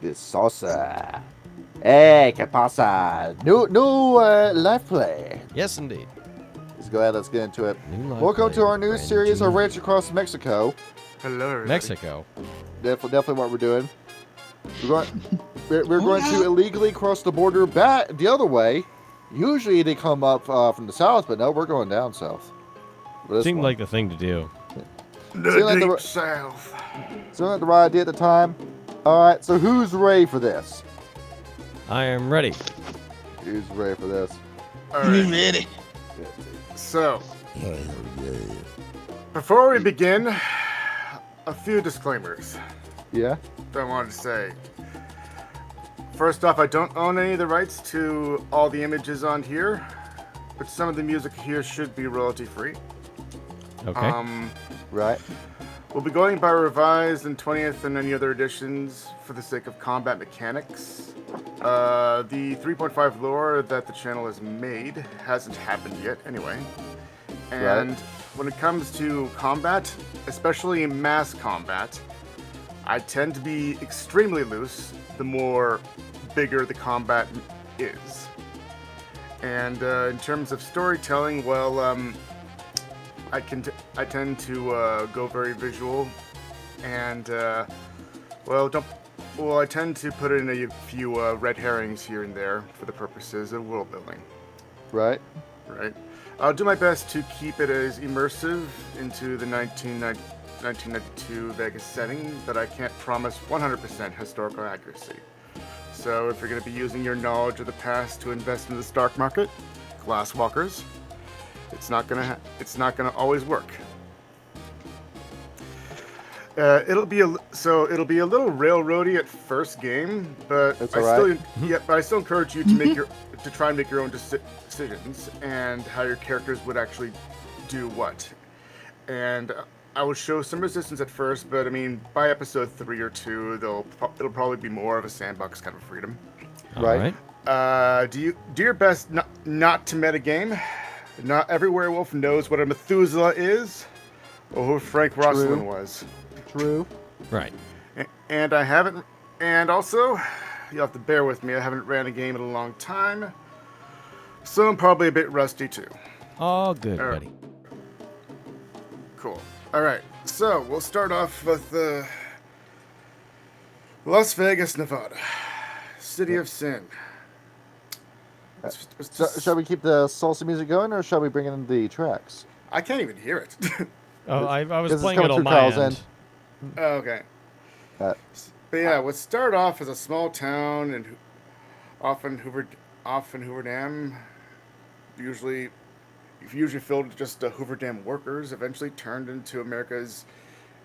This salsa. Hey, ¿qué pasa? New Liveplay. Yes, indeed. Let's go ahead. Let's get into it. New live Welcome play to our with new Brandon series of G. Ranch Across Mexico. Hello, everybody. Mexico. Definitely what we're doing. We're going to illegally cross the border back the other way. Usually they come up from the south, but no, we're going down south. Seemed like the thing to do. The like deep the- south. Seemed like the right idea at the time. All right, so who's ready for this? I am ready. Who's ready for this? All right. Ready. So, before we begin, a few disclaimers Yeah. that I wanted to say. First off, I don't own any of the rights to all the images on here, but some of the music here should be royalty free. Okay. Right. We'll be going by revised and 20th and any other editions for the sake of combat mechanics. The 3.5 lore that the channel has made hasn't happened yet anyway. And when it comes to combat, especially mass combat, I tend to be extremely loose the more bigger the combat is. And in terms of storytelling, well, I tend to go very visual, and I tend to put in a few red herrings here and there for the purposes of world building. Right. Right. I'll do my best to keep it as immersive into the 1992 Vegas setting, but I can't promise 100% historical accuracy. So if you're going to be using your knowledge of the past to invest in the stock market, glasswalkers, it's not gonna always work. It'll be a little railroady at first game, but That's I all still encourage you to to try and make your own decisions and how your characters would actually do what. And I will show some resistance at first, but I mean by episode 3 or 2, it'll probably be more of a sandbox kind of freedom. Right. Do your best not to metagame. Not every werewolf knows what a Methuselah is, or who Frank Rosslyn was. True. Right. And I haven't. And also, you'll have to bear with me. I haven't ran a game in a long time, so I'm probably a bit rusty too. All good, All right. buddy. Cool. All right. So we'll start off with Las Vegas, Nevada, City of Sin. Shall we keep the salsa music going, or shall we bring in the tracks? I can't even hear it. Oh, I was This is playing it coming on through my Kyle's end. Oh, okay. Uh, But yeah, we'll start off as a small town and often Hoover Dam, usually filled with just Hoover Dam workers, eventually turned into America's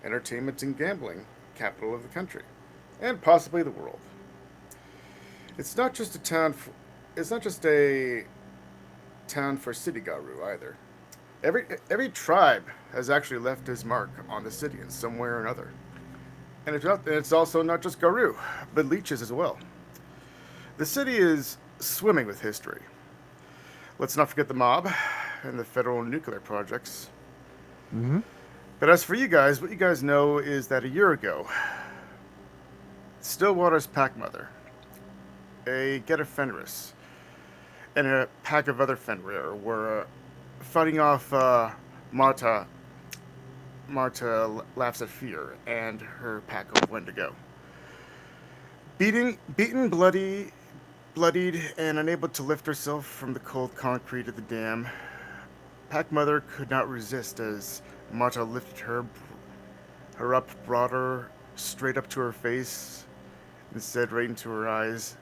entertainment and gambling capital of the country, and possibly the world. It's not just a town. It's not just a town for city Garou either. Every tribe has actually left his mark on the city in some way or another. And it's also not just Garou, but leeches as well. The city is swimming with history. Let's not forget the mob and the federal nuclear projects. mm-hmm. But as for you guys, what you guys know is that a year ago, Stillwater's pack mother, a Getter Fenris, and a pack of other Fenrir were fighting off Marta Laughs at Fear and her pack of Wendigo. Beaten, bloodied, and unable to lift herself from the cold concrete of the dam, Pack Mother could not resist as Marta lifted her up, brought her straight up to her face, and said right into her eyes,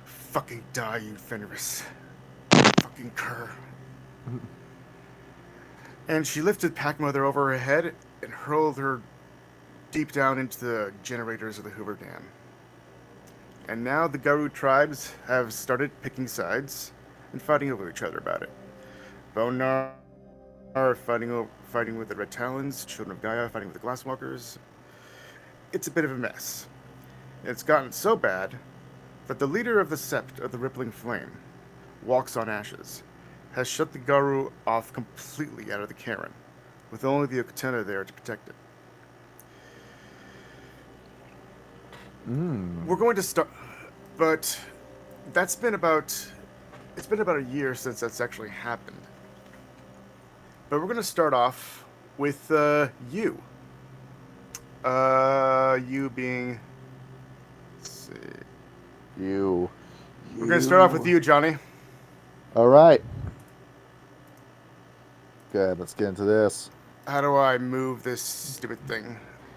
"Fucking die, you Fenris. Fucking cur." And she lifted Pack Mother over her head and hurled her deep down into the generators of the Hoover Dam. And now the Garou tribes have started picking sides and fighting over each other about it. Bonar fighting with the Red Talons, Children of Gaia fighting with the Glasswalkers. It's a bit of a mess. It's gotten so bad that the leader of the Sept of the Rippling Flame, Walks on Ashes, has shut the Garou off completely out of the Karen, with only the Okutena there to protect it. We're going to start, but it's been about a year since that's actually happened. But we're going to start off with you. You being, let's see. You. We're going to start off with you, Johnny. All right. Good, let's get into this. How do I move this stupid thing?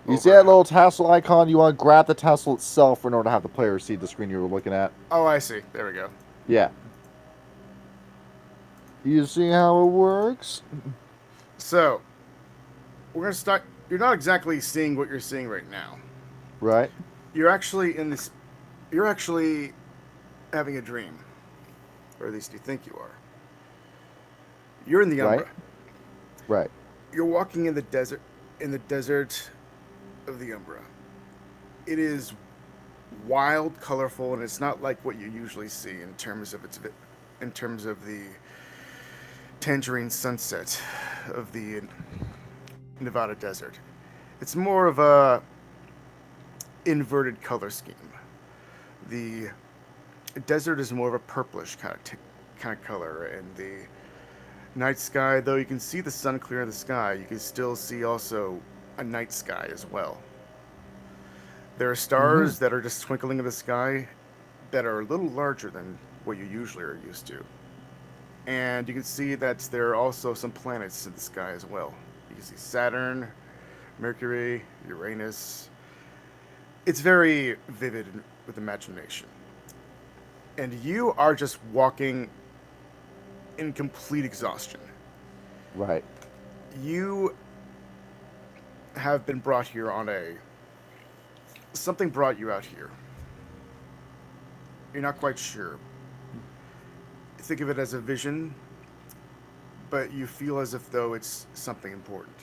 You see that little tassel icon? You want to grab the tassel itself in order to have the player see the screen you were looking at. Oh, I see. There we go. Yeah. You see how it works? So, we're going to start. You're not exactly seeing what you're seeing right now. Right. You're actually You're actually having a dream. Or at least you think you are. You're in the Umbra. Right. You're walking in the desert of the Umbra. It is wild, colorful, and it's not like what you usually see in terms of the tangerine sunset of the Nevada desert. It's more of a inverted color scheme. The desert is more of a purplish kind of color, and the night sky, though you can see the sun clear in the sky, you can still see also a night sky as well. There are stars that are just twinkling in the sky that are a little larger than what you usually are used to. And you can see that there are also some planets in the sky as well. You can see Saturn, Mercury, Uranus. It's very vivid with imagination. And you are just walking in complete exhaustion. Right. You have been brought here on something brought you out here. You're not quite sure. Think of it as a vision, but you feel as if though it's something important.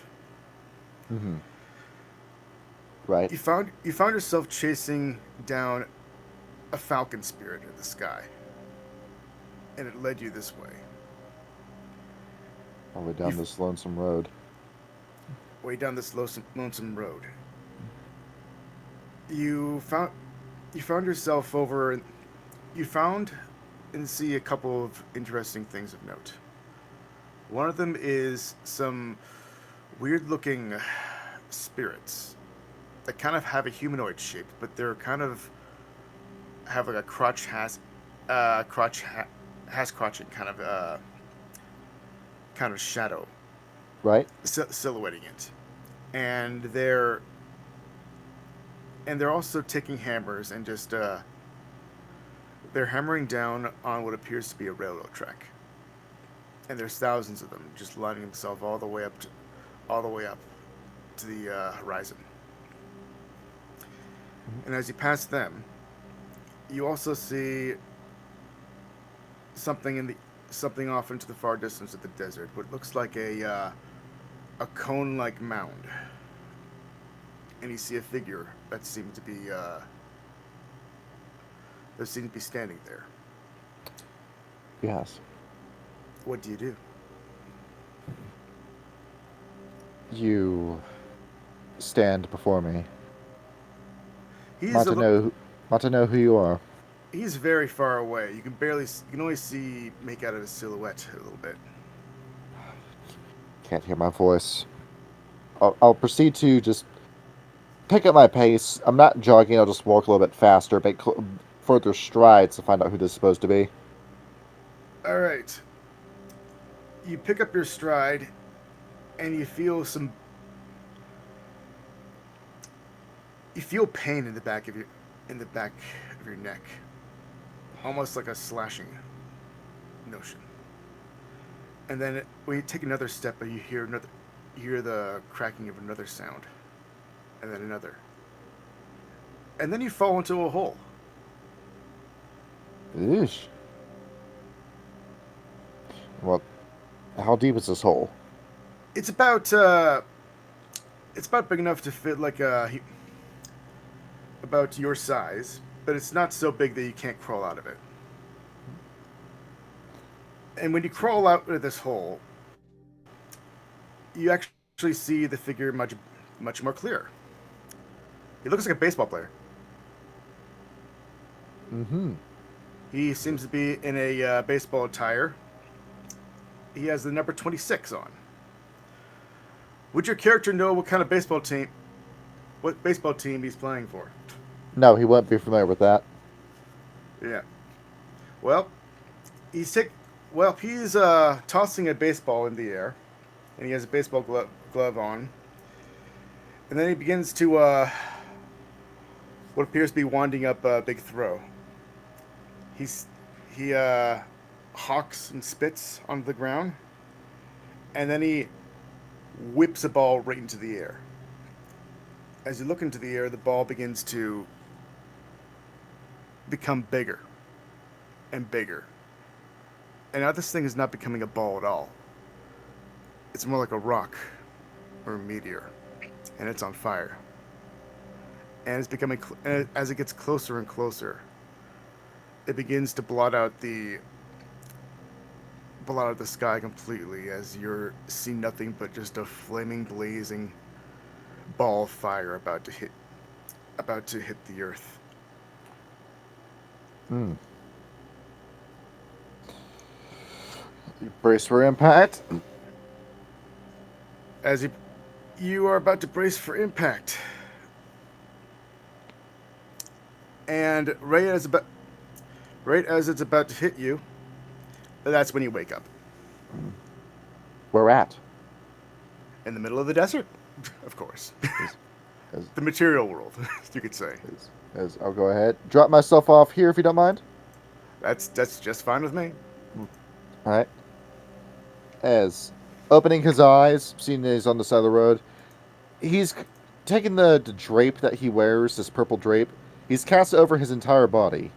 Right. You found yourself chasing down a falcon spirit in the sky, and it led you this way. All the way down this lonesome road. Way down this lonesome road. You found yourself over. You found and see a couple of interesting things of note. One of them is some weird-looking spirits that kind of have a humanoid shape, but they're kind of have like a crotching kind of shadow, right? Silhouetting it, and they're also taking hammers and just they're hammering down on what appears to be a railroad track, and there's thousands of them just lining themselves all the way up to the horizon. And as you pass them, you also see something off into the far distance of the desert, what looks like a cone-like mound. And you see a figure that seems to be standing there. Yes. What do you do? You stand before me. I want to know who you are. He's very far away. You can only make out his silhouette a little bit. Can't hear my voice. I'll proceed to just pick up my pace. I'm not jogging. I'll just walk a little bit faster, make further strides to find out who this is supposed to be. All right. You pick up your stride, and you feel pain in the back of your neck, almost like a slashing notion. And then when you take another step, you hear the cracking of another sound, and then another, and then you fall into a hole. Eesh. Well, how deep is this hole? It's about big enough to fit like about your size, but it's not so big that you can't crawl out of it. And when you crawl out of this hole, you actually see the figure much more clear. He looks like a baseball player. Mm-hmm. He seems to be in a baseball attire. He has the number 26 on. Would your character know what baseball team he's playing for? No, he wouldn't be familiar with that. Yeah. Well, he's tossing a baseball in the air, and he has a baseball glove on. And then he begins to what appears to be winding up a big throw. He hawks and spits onto the ground, and then he whips a ball right into the air. As you look into the air, the ball begins to become bigger and bigger. And now this thing is not becoming a ball at all. It's more like a rock or a meteor, and it's on fire. And it's becoming, as it gets closer and closer, it begins to blot out the sky completely, as you're seeing nothing but just a flaming, blazing ball of fire about to hit the earth. Hmm. You brace for impact. As you are about to brace for impact, and right as it's about to hit you, that's when you wake up Where at? in the middle of the desert, of course. As, The material world, you could say. as I'll go ahead. Drop myself off here if you don't mind. That's just fine with me. All right. As opening his eyes, seeing that he's on the side of the road, he's taken the drape that he wears, this purple drape. He's cast it over his entire body,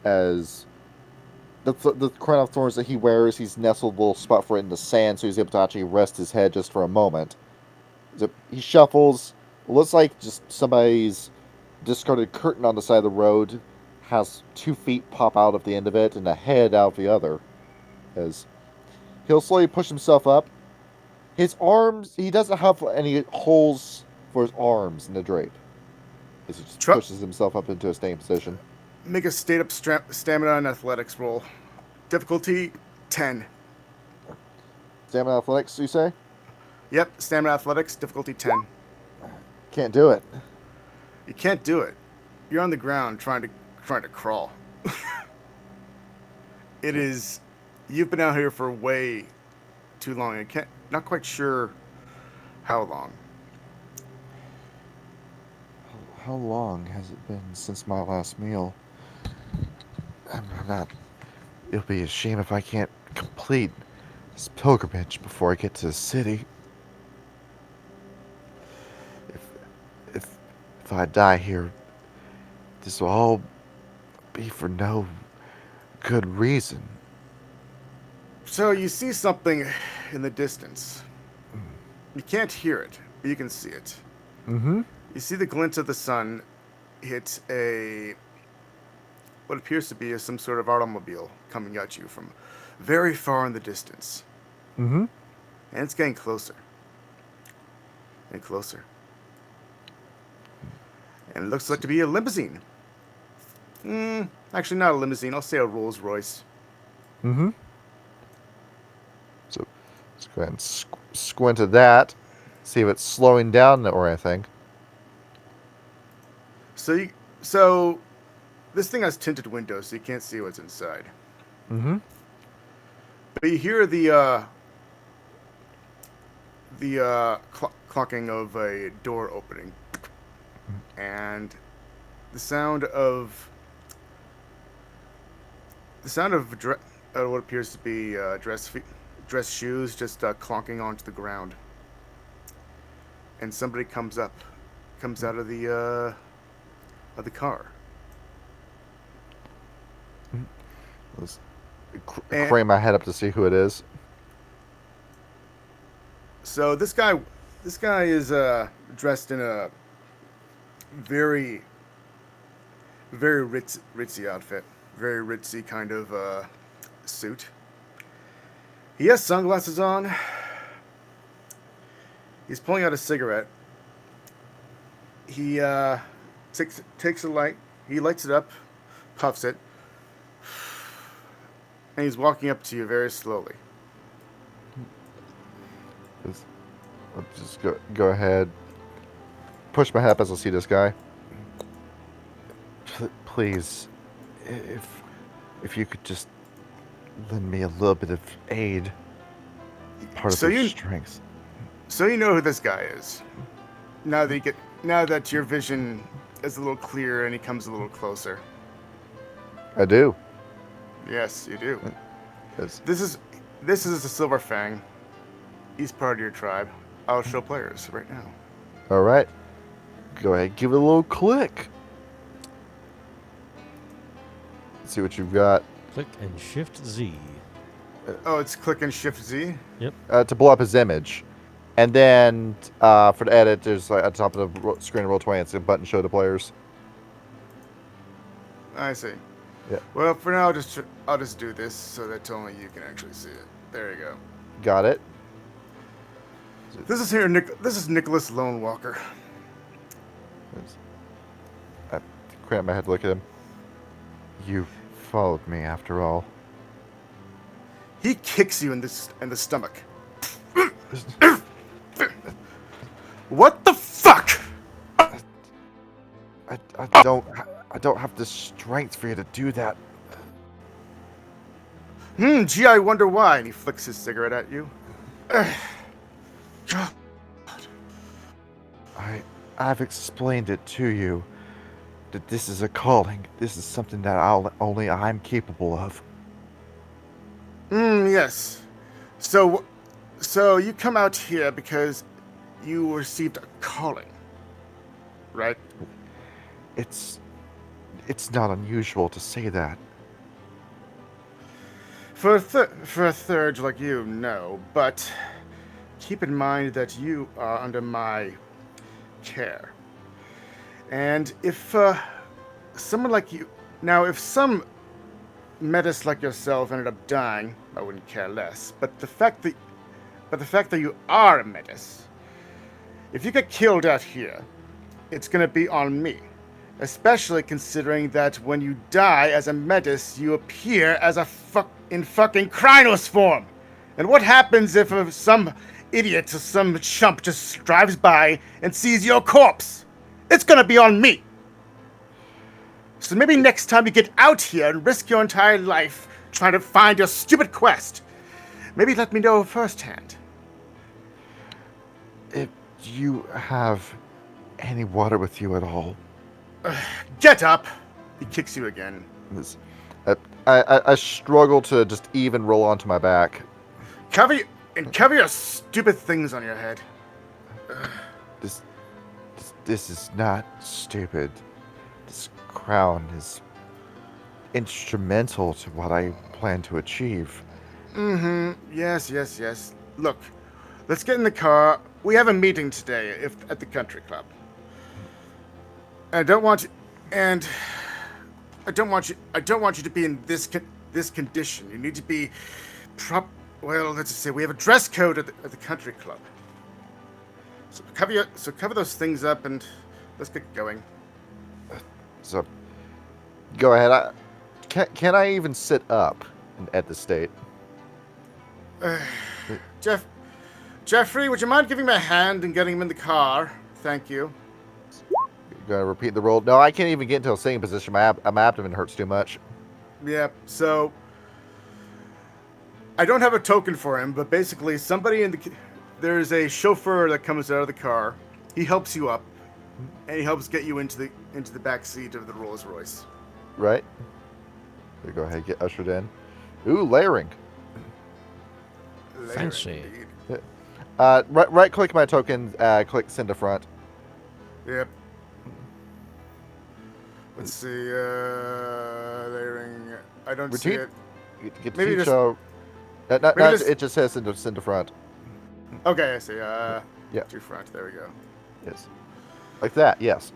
as the crown of thorns that he wears. He's nestled a little spot for it in the sand, so he's able to actually rest his head just for a moment. So he shuffles. Looks like just somebody's discarded curtain on the side of the road has 2 feet pop out of the end of it and a head out of the other. As he'll slowly push himself up. His arms, he doesn't have any holes for his arms in the drape. As he just pushes himself up into a standing position. Make a state-up stamina and athletics roll. Difficulty 10. Stamina athletics, you say? Yep, stamina athletics, difficulty 10. Can't do it. You can't do it. You're on the ground trying to crawl. You've been out here for way too long. Not quite sure how long. How long has it been since my last meal? I'm not. It'll be a shame if I can't complete this pilgrimage before I get to the city. If I die here, this will all be for no good reason. So you see something in the distance. You can't hear it, but you can see it. Mm-hmm. You see the glint of the sun hit what appears to be some sort of automobile coming at you from very far in the distance. Mm-hmm. And it's getting closer. And closer. And it looks like to be a limousine. Actually not a limousine, I'll say a Rolls Royce. Mm-hmm. So let's go ahead and squint at that. See if it's slowing down or anything. So this thing has tinted windows, so you can't see what's inside. Mm-hmm. But you hear the clocking of a door opening, and the sound of what appears to be dress shoes just clonking onto the ground, and somebody comes out of the car. Let's crane my head up to see who it is. So this guy is dressed in a very, very ritzy outfit, very ritzy kind of suit. He has sunglasses on. He's pulling out a cigarette. He takes a light. He lights it up, puffs it, and he's walking up to you very slowly. I'll just go ahead. Push my head up as I see this guy. Please, if you could just lend me a little bit of aid, part of your strength. So you know who this guy is. Now that your vision is a little clearer and he comes a little closer. I do. Yes, you do. Yes. This is the Silver Fang. He's part of your tribe. I'll show players right now. All right. Go ahead, give it a little click. Let's see what you've got. Click and Shift Z. Oh, it's click and Shift Z? To blow up his image. And then for the edit, there's like at the top of the screen of Roll20, it's a button show to players. I see. Yeah. Well, for now, I'll just do this so that only you can actually see it. There you go. Got it. This is Nicholas Lone Walker. I cramp my head to look at him. You followed me after all. He kicks you in the stomach. What the fuck? I don't have the strength for you to do that. Gee, I wonder why. And he flicks his cigarette at you. I've explained it to you that this is a calling. This is something that only I'm capable of. Yes. So you come out here because you received a calling, right? It's not unusual to say that. For a third like you, no. But keep in mind that you are under my care. And if someone like you... Now, if some metis like yourself ended up dying, I wouldn't care less. But the fact that you are a metis, if you get killed out here, it's going to be on me. Especially considering that when you die as a metis, you appear as in fucking Krynos form. And what happens if some idiot or some chump just drives by and sees your corpse? It's gonna be on me. So maybe next time you get out here and risk your entire life trying to find your stupid quest, maybe let me know firsthand. If you have any water with you at all. Get up! He kicks you again. I struggle to just even roll onto my back. Cover your stupid things on your head. This is not stupid. This crown is instrumental to what I plan to achieve. Yes. Look, let's get in the car. We have a meeting today at the country club. I don't want you to be in this condition. You need to be well, let's just say we have a dress code at the country club. So cover those things up and let's get going. So go ahead. Can I even sit up at the state? Jeffrey, would you mind giving me a hand and getting him in the car? Thank you. Gonna repeat the roll. No, I can't even get into a sitting position. My abdomen hurts too much. Yeah, so I don't have a token for him, but basically there's a chauffeur that comes out of the car. He helps you up, and he helps get you into the back seat of the Rolls Royce. Right. So go ahead, get ushered in. Ooh, layering. Fancy. Yeah. Right click my token. Click send to front. Yep. Let's see. Layering. I don't see it. Maybe it just says send to front. Okay, I see. Yeah. To front. There we go. Yes. Like that. Yes.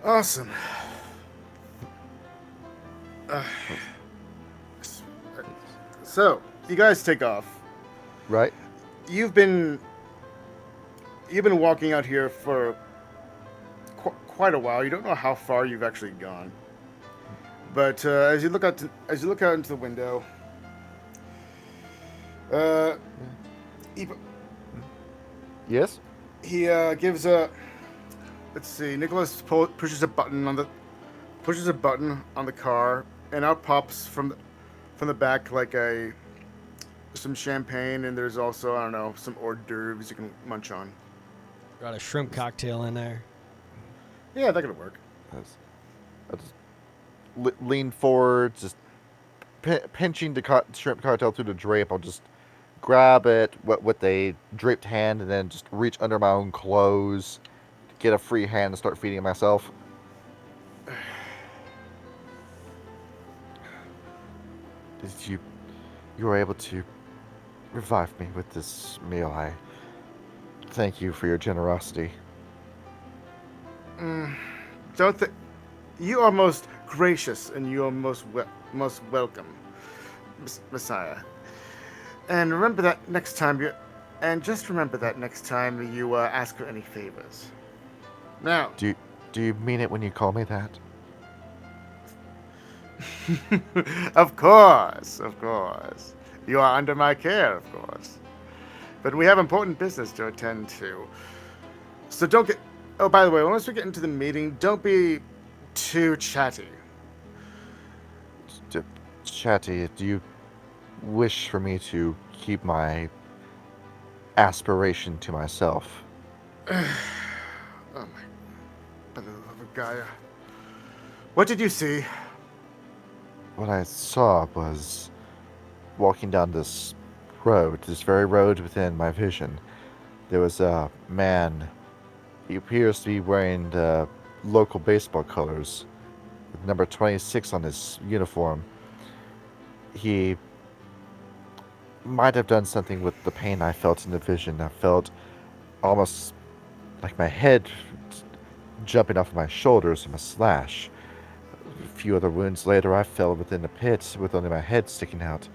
Awesome. So you guys take off. Right. You've been walking out here for quite a while. You don't know how far you've actually gone. But as you look out into the window, he Yes? he gives a. Let's see. Nicholas pushes a button on the car, and out pops from the back like some champagne, and there's also, I don't know, some hors d'oeuvres you can munch on. Got a shrimp cocktail in there. Yeah, that could work. I just lean forward, just pinching the shrimp cocktail through the drape. I'll just grab it with a draped hand and then just reach under my own clothes, get a free hand and start feeding it myself. You were able to revive me with this meal. I thank you for your generosity. Don't think you are most gracious and you are most welcome, Messiah. And remember that next time you ask for any favors. Now, Do you mean it when you call me that? of course. You are under my care, of course. But we have important business to attend to. So don't get... Oh, by the way, once we get into the meeting, don't be too chatty. Chatty, do you wish for me to keep my aspiration to myself? Oh my beloved Gaia. What did you see? What I saw was walking down this road, this very road within my vision. There was a man. He appears to be wearing the local baseball colors, with number 26 on his uniform. He might have done something with the pain I felt in the vision. I felt almost like my head jumping off my shoulders from a slash. A few other wounds later, I fell within a pit with only my head sticking out.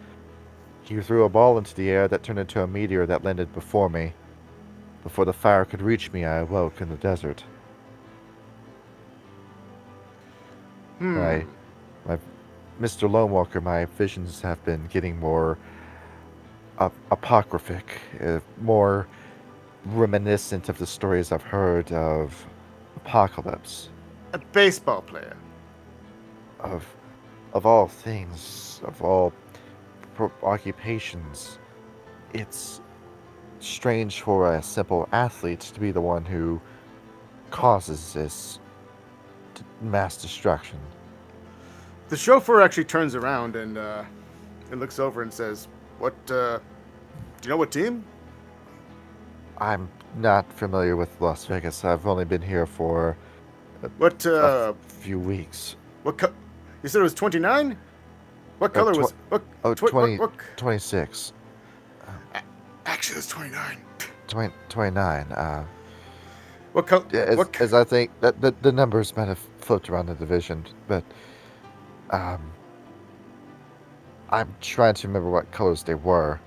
He threw a ball into the air that turned into a meteor that landed before me. Before the fire could reach me, I awoke in the desert. My Mr. Lone Walker, my visions have been getting more apocryphic, more reminiscent of the stories I've heard of apocalypse. A baseball player. Of all things, of all occupations, it's strange for a simple athlete to be the one who causes this mass destruction. The chauffeur actually turns around and looks over and says, "What? Do you know what team?" I'm not familiar with Las Vegas. I've only been here for a few weeks. What? You said it was 29. What color was? What? 26. Actually, it was 29. 29. What color? As I think that the numbers might have floated around the division, but I'm trying to remember what colors they were.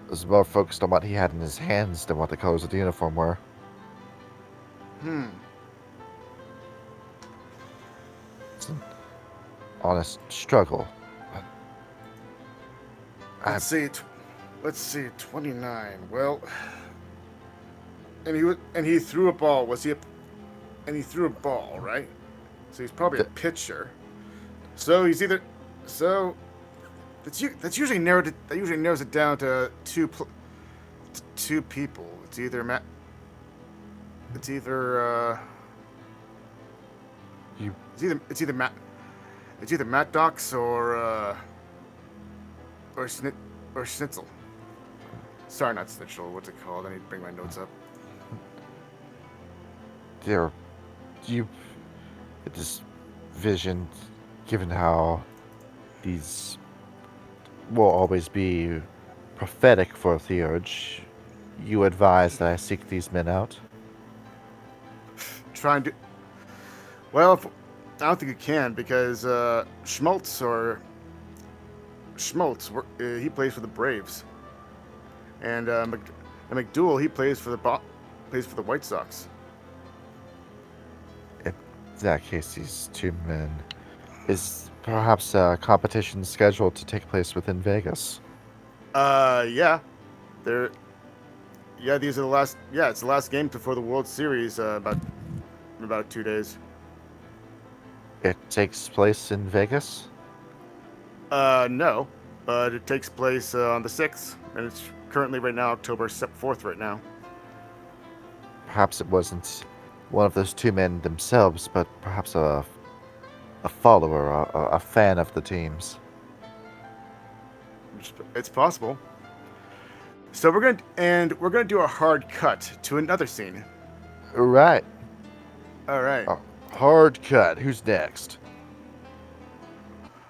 I was more focused on what he had in his hands than what the colors of the uniform were. It's an honest struggle. Let's see, 29. Well, and he threw a ball. And he threw a ball, right? So he's probably a pitcher. So he's either that usually narrows it down to two people. It's either Matt Dox or Schnitzel. Sorry, not Schnitzel. What's it called? I need to bring my notes up. You get this vision, given how these will always be prophetic for Theurge, you advise that I seek these men out? Well, I don't think you can, because Schmaltz, he plays for the Braves, and McDougal, he plays for the White Sox. In that case, these two men Is perhaps a competition scheduled to take place within Vegas? Yeah. They're Yeah, these are the last. Yeah, it's the last game before the World Series. About 2 days. It takes place in Vegas? No, but it takes place on the 6th, and it's currently right now October 4th right now. Perhaps it wasn't one of those two men themselves, but perhaps a follower, a fan of the teams. It's possible. So we're gonna do a hard cut to another scene. Right. All right. A hard cut. Who's next?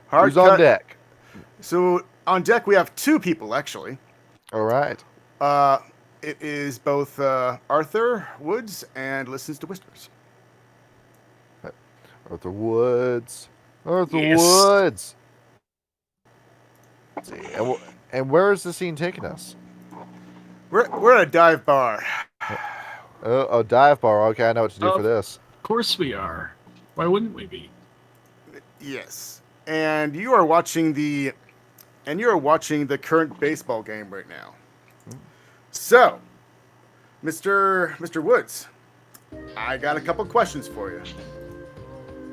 Hard Who's cut. on deck? So on deck we have two people actually. All right. It is both Arthur Woods and Listens to Whispers. Arthur Woods. Arthur Yes. Woods. Let's see. And where is the scene taking us? We're at a dive bar. Oh, a dive bar. Okay, I know what to do for this. Of course we are. Why wouldn't we be? Yes, and you are watching the current baseball game right now. So, Mr. Woods, I got a couple questions for you.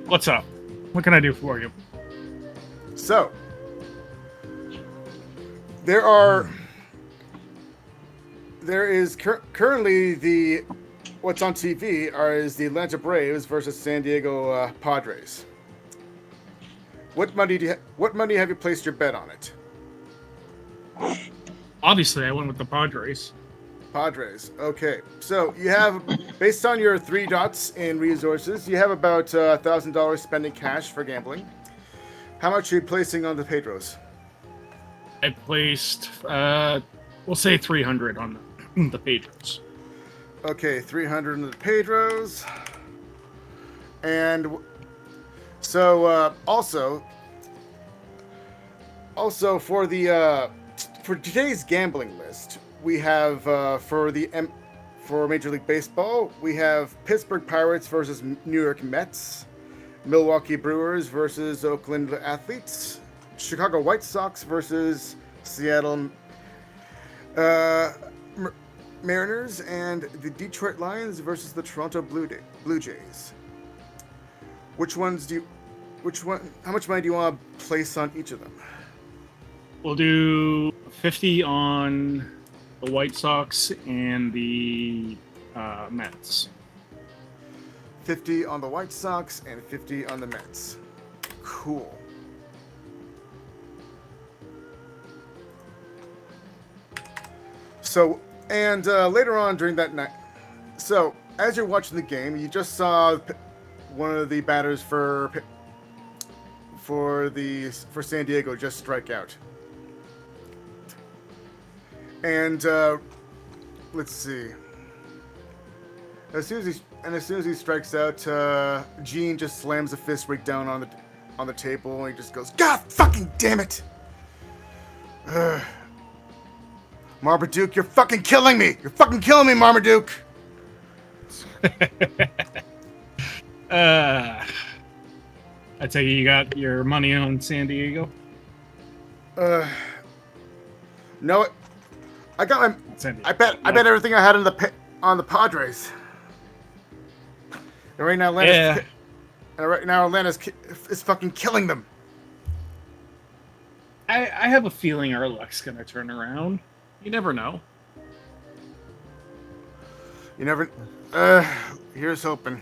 What's up? What can I do for you? So, there is currently what's on TV is the Atlanta Braves versus San Diego Padres. What money have you placed your bet on it? Obviously, I went with the Padres. Padres. Okay. So you have, based on your 3 dots in resources, you have about $1,000 spending cash for gambling. How much are you placing on the Pedros? I placed, we'll say 300 on the Padres. Okay, 300 on the Pedros. And so also for the for today's gambling list, we have for Major League Baseball, we have Pittsburgh Pirates versus New York Mets, Milwaukee Brewers versus Oakland Athletes, Chicago White Sox versus Seattle Mariners, and the Detroit Lions versus the Toronto Blue Jays. How much money do you want to place on each of them? We'll do 50 on the White Sox and the Mets. 50 on the White Sox and 50 on the Mets. Cool. So, and later on during that night, so as you're watching the game, you just saw one of the batters for San Diego just strike out. And let's see. As soon as he strikes out, Gene just slams a fist right down on the table, and he just goes, "God fucking damn it! Marmaduke, you're fucking killing me! You're fucking killing me, Marmaduke!" I take it you got your money on San Diego? No, I got my. San Diego. I bet everything I had on the Padres. And right now, Atlanta's is fucking killing them. I have a feeling our luck's gonna turn around. You never know. You never. Here's hoping.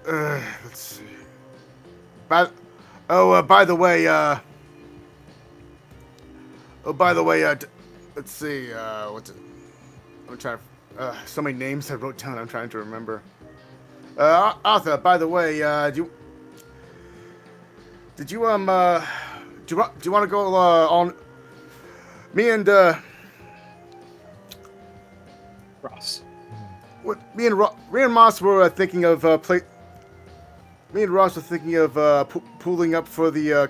Let's see. By the way. Let's see. What's it? I'm trying to. So many names I wrote down. I'm trying to remember. Arthur. By the way, do you want to go on? Me and Ross. what? Me and Ross were thinking of Me and Ross were thinking of pooling up for the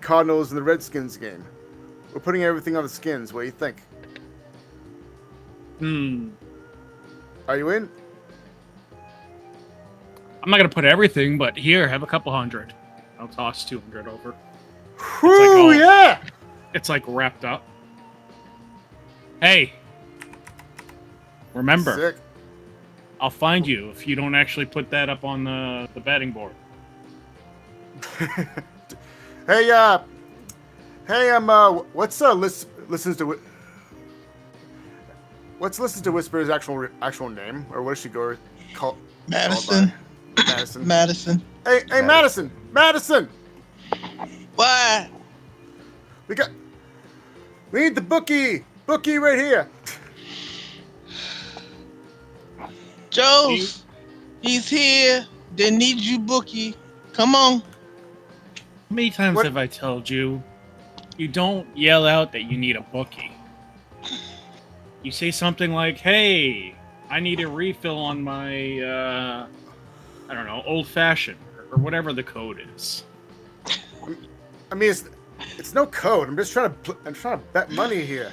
Cardinals and the Redskins game. We're putting everything on the Skins. What do you think? Are you in? I'm not gonna put everything, but here, have a couple hundred. I'll toss 200 over. Whoo, yeah! It's like wrapped up. Hey, remember, Sick. I'll find you if you don't actually put that up on the betting board. Hey, what's listens to Whisper's actual name, or what does she go call? Madison. Madison. Madison. Hey, Madison. Madison. Why? We need the bookie right here. Joe's. He's here. They need you, bookie. Come on. How many times What? have I told you? You don't yell out that you need a bookie. You say something like, "Hey, I need a refill on my, I don't know, old fashioned or whatever the code is." I mean, it's no code. I'm just trying to bet money here.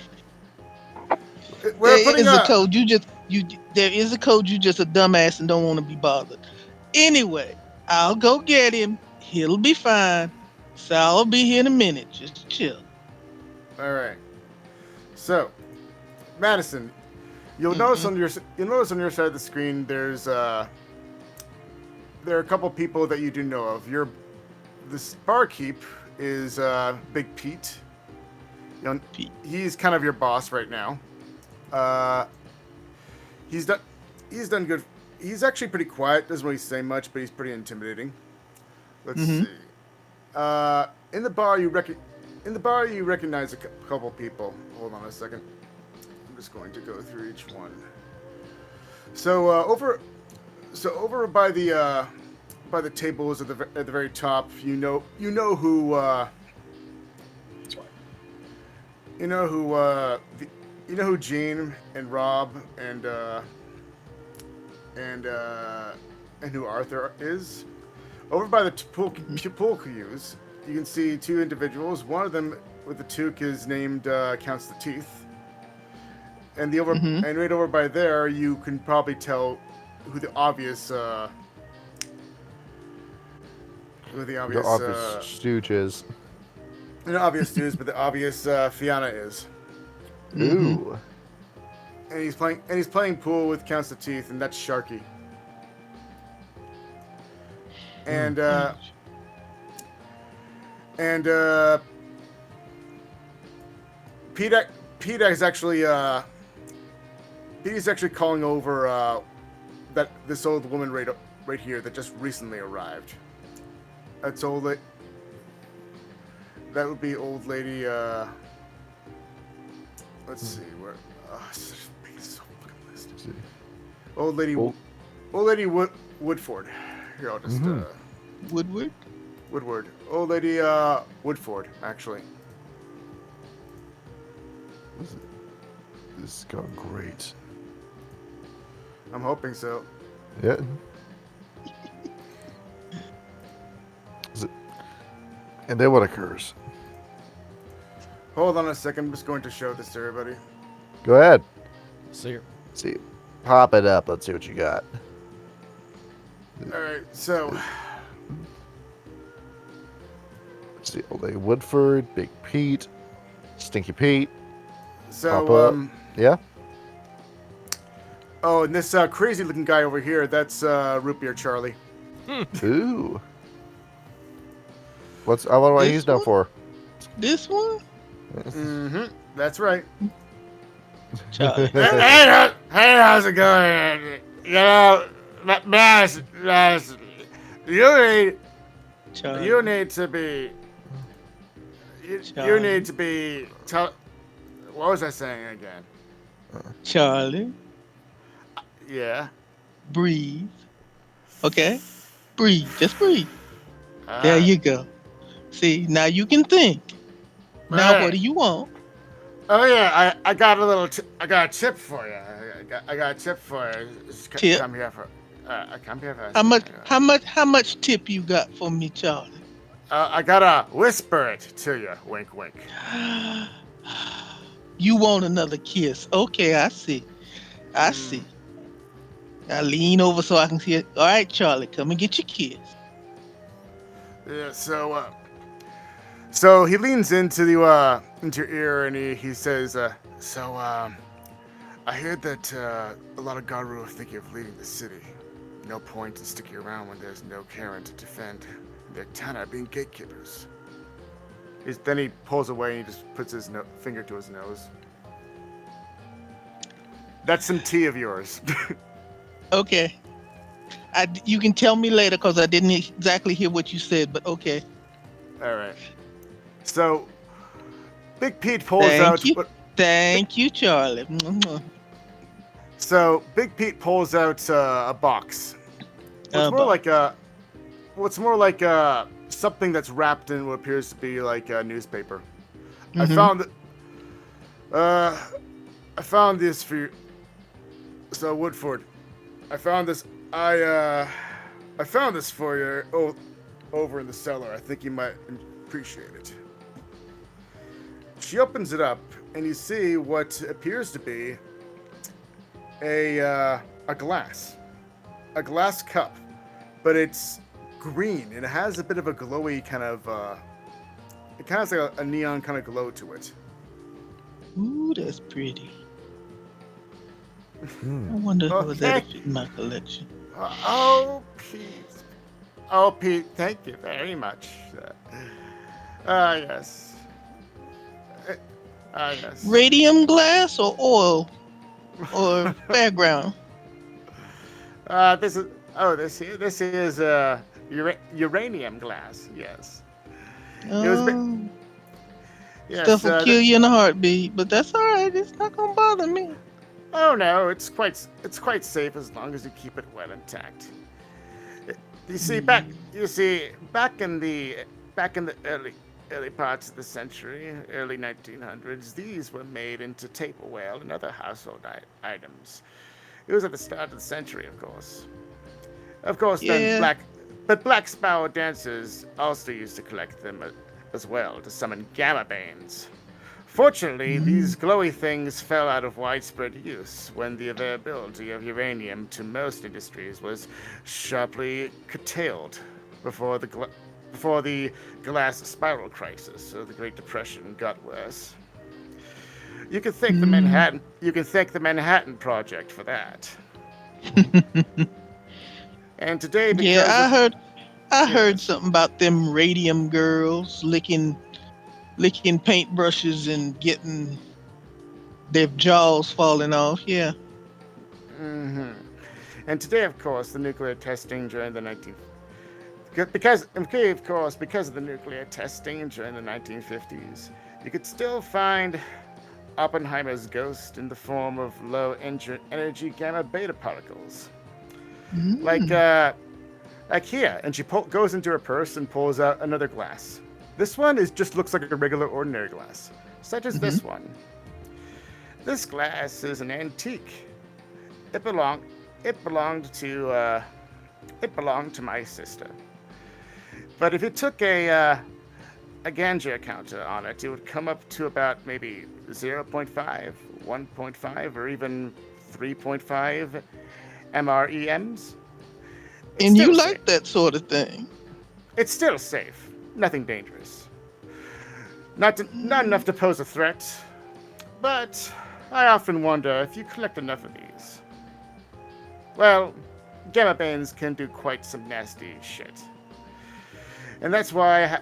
We're There putting is a code. There is a code. You just a dumbass and don't want to be bothered. Anyway, I'll go get him. He'll be fine. So I'll be here in a minute. Just chill. All right. So, Madison, you'll notice on your side of the screen there are a couple people that you do know of. This barkeep is Big Pete. Pete. He's kind of your boss right now. He's done good. He's actually pretty quiet. Doesn't really say much, but he's pretty intimidating. Let's see. In the bar, you recognize a couple people. Hold on a second. I'm just going to go through each one. So over by the tables at the very top, you know who Gene and Rob and who Arthur is. Over by the pool cues, you can see two individuals. One of them with the toque is named Counts the Teeth. And and right over by there, you can probably tell who the obvious stooge is. Not obvious stooge, but the obvious Fiona is. Ooh. And he's playing pool with Counts the Teeth, and that's Sharky. And Pete is actually calling over this old woman right here that just recently arrived. That would be old lady. Let's see where. So fucking list. Old lady Woodford. Here, I'll just Woodward? Woodward. Old lady Woodford, actually. This is going great. I'm hoping so. Yeah. And then what occurs? Hold on a second. I'm just going to show this to everybody. Go ahead. See her. See, pop it up. Let's see what you got. All right, so Let's see, old lady Woodford, Big Pete, Stinky Pete. so Pop up. Yeah. oh, and this crazy looking guy over here, that's Root Beer Charlie. Ooh. I wonder what This he's done one? for. This one? Mm-hmm. That's right. Charlie. Hey, how's it going? You know, Mass, Charlie. you need to be. You Charlie. need to be. What was I saying again? Charlie. Yeah. Breathe. Okay? Breathe. Just breathe. There you go. See, now you can think. Now, Alright. what do you want? Oh yeah, I got a little. I got a tip for you. I got a tip for you. Just Tip? Come here for. Come here for. How much tip you got for me, Charlie? I gotta whisper it to you. Wink, wink. You want another kiss? Okay, I see. I see. I lean over so I can see it. All right, Charlie, come and get your kiss. Yeah, so he leans into your ear and he says, I heard that a lot of Garou are thinking of leaving the city. No point in sticking around when there's no Karen to defend. Their Tana being gatekeepers. Then he pulls away and he just puts his finger to his nose. That's some tea of yours. Okay. You can tell me later because I didn't exactly hear what you said, but okay. All right. So, Big Pete pulls out. Thank you, Charlie. Mm-hmm. So Big Pete pulls out a box. What's more like something that's wrapped in what appears to be like a newspaper. Mm-hmm. I found this for you. So Woodford, I found this. I found this for you over in the cellar. I think you might appreciate it. She opens it up, and you see what appears to be a glass cup, but it's green and it has a bit of a glowy kind of. It kind of has like a neon kind of glow to it. Ooh, that's pretty. I wonder who that fit in my collection. Pete, thank you very much. Yes. Yes. Radium glass or oil or background? This is uranium glass. Yes. Yes. Stuff will kill you in a heartbeat, but that's all right. It's not gonna bother me. Oh no, it's quite safe as long as you keep it well intact. You see, back in the early parts of the century, early 1900s, these were made into tableware and other household items. It was at the start of the century, of course. Yeah. But black spower dancers also used to collect them as well to summon gamma banes. Fortunately, these glowy things fell out of widespread use when the availability of uranium to most industries was sharply curtailed before the glass spiral crisis, so the Great Depression got worse. You can thank the Manhattan Project for that. And today, I heard something about them radium girls licking paintbrushes and getting their jaws falling off. Yeah. Mm-hmm. And today, of course, the nuclear testing during the because of the nuclear testing during the 1950s, you could still find Oppenheimer's ghost in the form of low energy gamma beta particles. Like here, and she goes into her purse and pulls out another glass. This one just looks like a regular, ordinary glass, such as this one. This glass is an antique. It belonged to my sister. But if you took a Ganja counter on it, it would come up to about maybe 0.5, 1.5, or even 3.5 MREMs. And you like that sort of thing. It's still safe. Nothing dangerous. Not enough to pose a threat. But I often wonder if you collect enough of these. Well, gamma banes can do quite some nasty shit. And that's why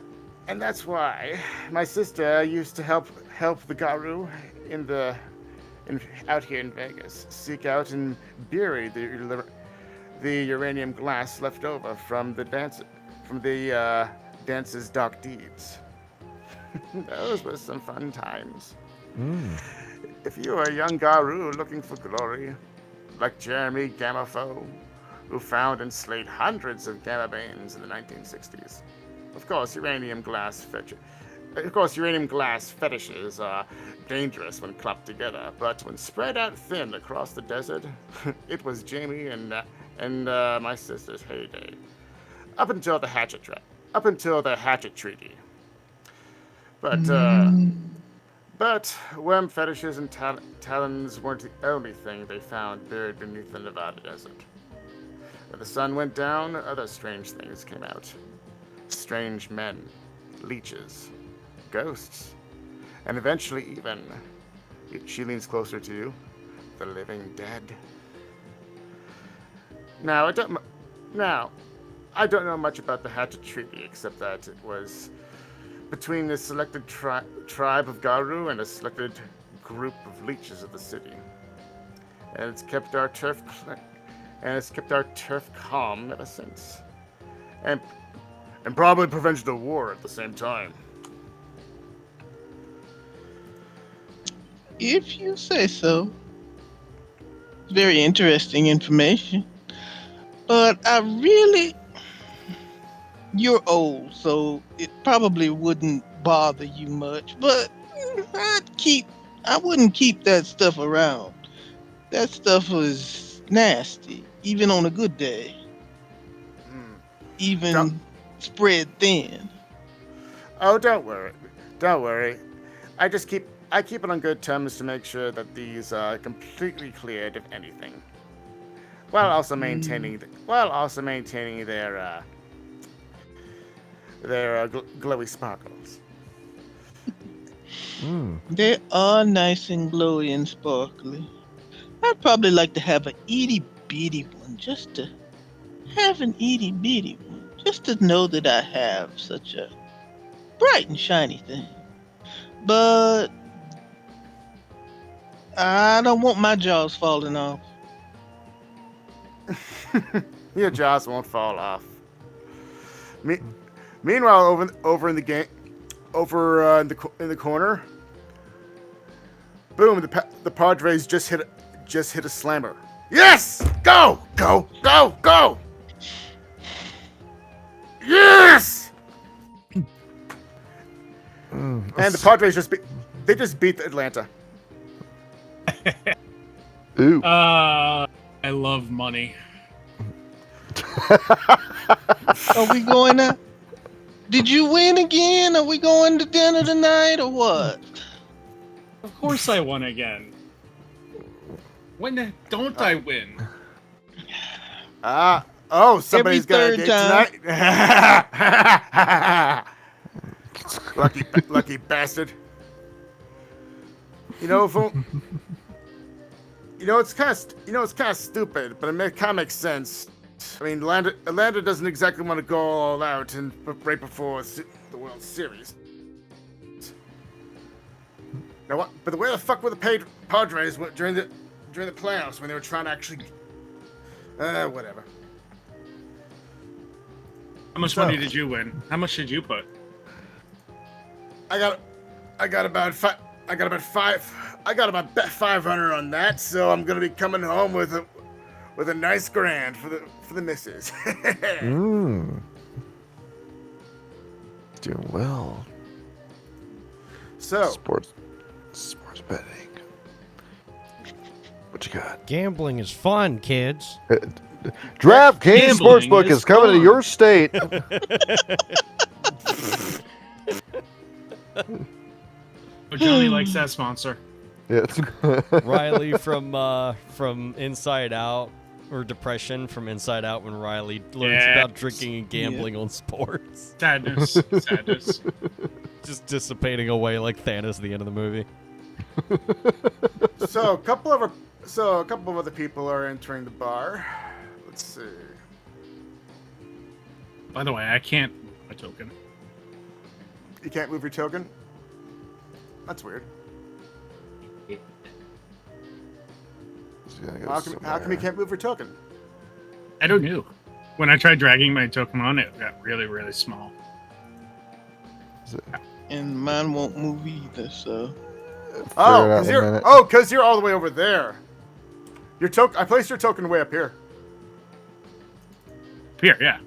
my sister used to help the Garou out here in Vegas seek out and bury the uranium glass left over from the dance's dark deeds. Those were some fun times. If you are a young Garou looking for glory, like Jeremy Gammafoe, who found and slayed hundreds of gamma banes in the 1960s. Of course, uranium glass fetishes are dangerous when clubbed together, but when spread out thin across the desert, it was Jamie and my sister's heyday. Up until the Hatchet Treaty. But wyrm fetishes and talons weren't the only thing they found buried beneath the Nevada desert. When the sun went down, other strange things came out. Strange men, leeches, ghosts, and eventually even, she leans closer to you, the living dead. Now, I don't know much about the Hatchet Treaty, except that it was between the selected tribe of Garou and a selected group of leeches of the city. And it's kept our turf calm ever since. And probably prevented a war at the same time. If you say so. Very interesting information. But you're old, so it probably wouldn't bother you much. But I wouldn't keep that stuff around. That stuff was nasty, even on a good day. Even spread thin. Oh, don't worry. Don't worry. I keep it on good terms to make sure that these are completely cleared of anything, while also maintaining their glowy sparkles. They are nice and glowy and sparkly. I'd probably like to have an itty bitty one, just to know that I have such a bright and shiny thing. But I don't want my jaws falling off. Your jaws won't fall off. Meanwhile, over in the corner, boom! The Padres just hit a slammer. Yes! Go! Go! Go! Go! Yes! And the Padres just beat Atlanta. Ooh. I love money. Are we going out? Did you win again? Are we going to dinner tonight or what? Of course I won again. When don't I win? Somebody's Every got a third date tonight. Lucky bastard. It's kind of stupid, but it kind of makes sense. I mean, Atlanta doesn't exactly want to go all out right before the World Series. Now what? But where the fuck were the Padres during the playoffs when they were trying to actually? Whatever. How much money did you win? How much did you put? I got about 500 on that, so I'm gonna be coming home with a nice grand for the missus. Doing well. So Sports betting. What you got? Gambling is fun, kids. DraftKings Gambling Sportsbook is is coming to fun. your state. But Johnny likes that sponsor. Yes. Riley from Inside Out, or Depression from Inside Out, when Riley learns Yeah. about drinking and gambling on sports. Sadness. Sadness. Just dissipating away like Thanos at the end of the movie. So a couple of other people are entering the bar. Let's see. By the way, I can't move my token. You can't move your token? That's weird. How come you can't move your token? I don't know. When I tried dragging my token on, it got really, really small. And mine won't move either, so. Because you're all the way over there. I placed your token way up here. Here, yeah.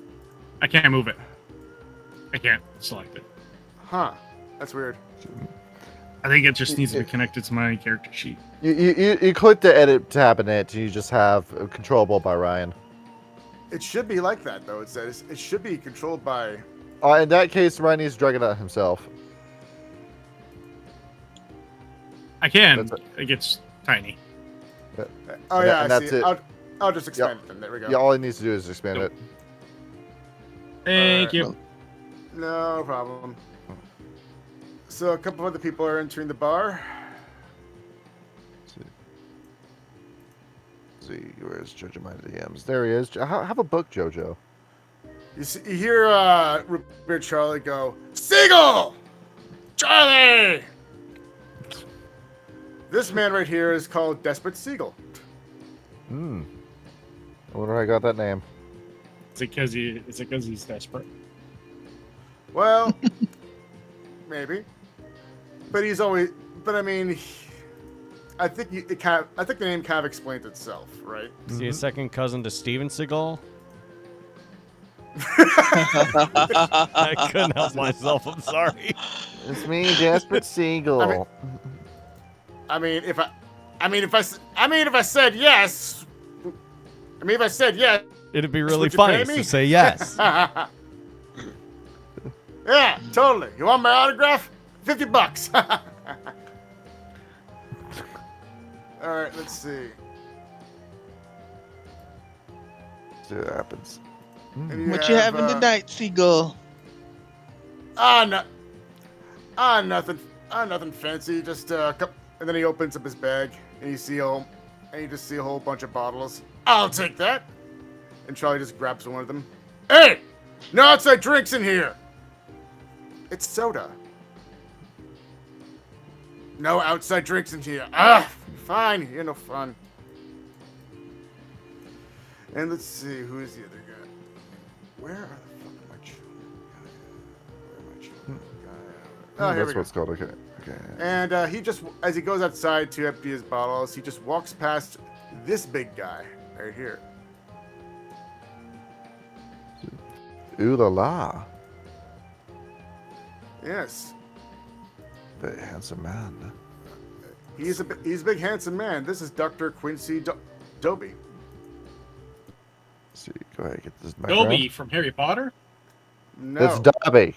I can't move it. I can't select it. Huh. That's weird. I think it just needs to be connected to my character sheet. You click the edit tab in it, and you just have controllable by Ryan. It should be like that, though. It says it should be controlled by... In that case, Ryan needs to drag it out himself. I can. It gets tiny. Oh, yeah, and I that's see. it. I'll just expand it then. There we go. Yeah, all he needs to do is expand Nope. it. Thank you. No problem. So a couple of other people are entering the bar. Let's see, where's Jojo Mind DMs? There he is. Have a book, Jojo. You hear Root Beer Charlie go, Seagull! Charlie! This man right here is called Desperate Seagull. I wonder how I got that name. Is it because he's desperate? Well, maybe. But he's always. But I mean, I think I think the name kind of explains itself, right? Is he a second cousin to Steven Seagal? I couldn't help myself. I'm sorry. It's me, Desperate Seagull. I mean, if I said yes, It'd be really would you funny pay me? to say yes. Yeah, totally. You want my autograph? $50. All right, let's see. See what happens. And What you have, having tonight, Seagull? Nothing fancy. Just a couple. And then he opens up his bag, and you just see a whole bunch of bottles. I'll take that. And Charlie just grabs one of them. Hey, no outside drinks in here. It's soda. No outside drinks in here. Fine. You're no fun. And let's see, who is the other guy? Where are the fuck my children? Where are my children? Oh, here we That's go. what it's called. Okay. And he just, as he goes outside to empty his bottles, he just walks past this big guy right here. Ooh la la. Yes, Very handsome man. he's a big handsome man. This is Dr. Quincy Dobie. Let's see, go ahead, get this Dobby from Harry Potter? No, It's Dobby.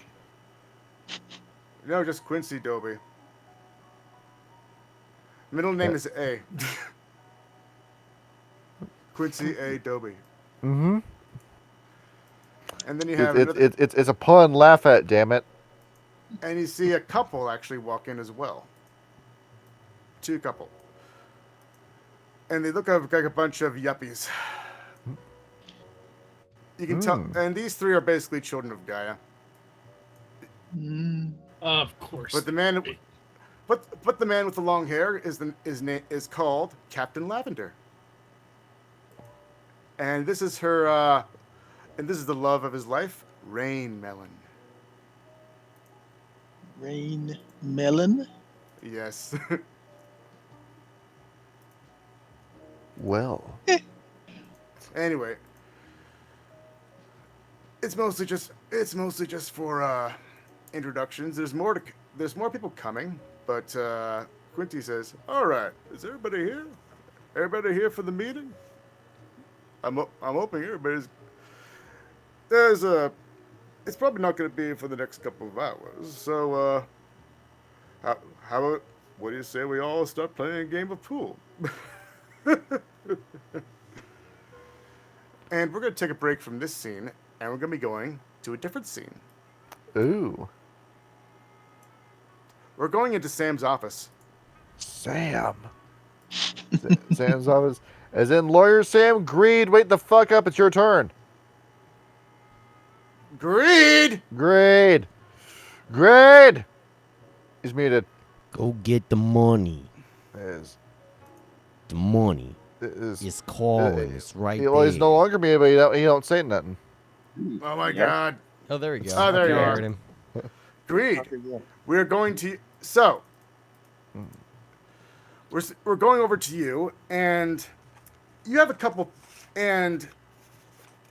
no, just Quincy Dobie. Middle name is A. Quincy A. Dobie. Mm-hmm. And then you have It's a pun. Laugh at, damn it. and you see a couple actually walk in as well. Two couple. And they look like a bunch of yuppies. You can tell, and these three are basically children of Gaia. Of course. But the man, but the man with the long hair is called Captain Lavender. And this is her, and this is the love of his life, Rain Melon. Rain Melon? Yes. Well. Anyway, it's mostly just for introductions. There's more people coming, but Quinty says, "All right, is everybody here? Everybody here for the meeting? I'm hoping everybody's. It's probably not going to be for the next couple of hours. So, how about what do you say we all start playing a game of pool?" And we're going to take a break from this scene, and we're going to be going to a different scene. Ooh. We're going into Sam's office. Sam. Sam's office. As in lawyer Sam, Greed, wait the fuck up, it's your turn. Greed! Greed. Greed. He's muted. Go get the money. Is The money. is It's calling. It's right well, he's there. no longer muted, but he don't say nothing. Oh my god. Oh, there we go. Oh, there you I are. heard him. Greed. We're going to. So. We're going over to you, and you have a couple. And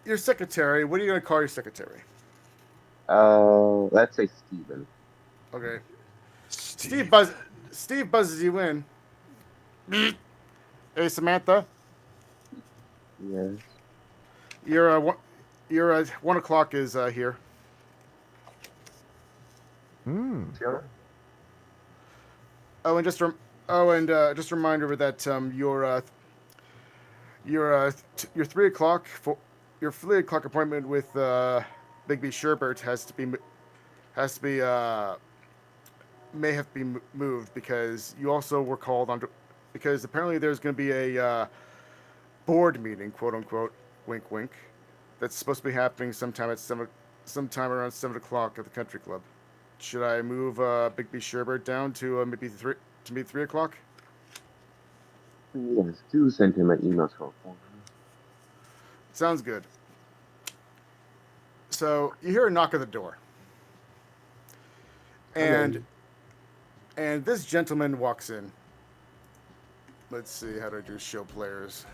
your secretary, what are you going to call your secretary? Let's say Steven. Okay. Steve buzzes you in. Hey, Samantha. Yes. Your 1 o'clock is here. Sure. Oh, and just a reminder that Your 3 o'clock your 3 o'clock appointment with Bigby Sherbert has to be may have to be moved because you also were called on because apparently there's going to be a board meeting, quote unquote, wink wink, that's supposed to be happening sometime around 7 o'clock at the country club. Should I move Bigby Sherbert down to maybe 3 o'clock? Yes, do send him an email to inform him. Sounds good. So you hear a knock at the door, and this gentleman walks in. Let's see, how do I do show players?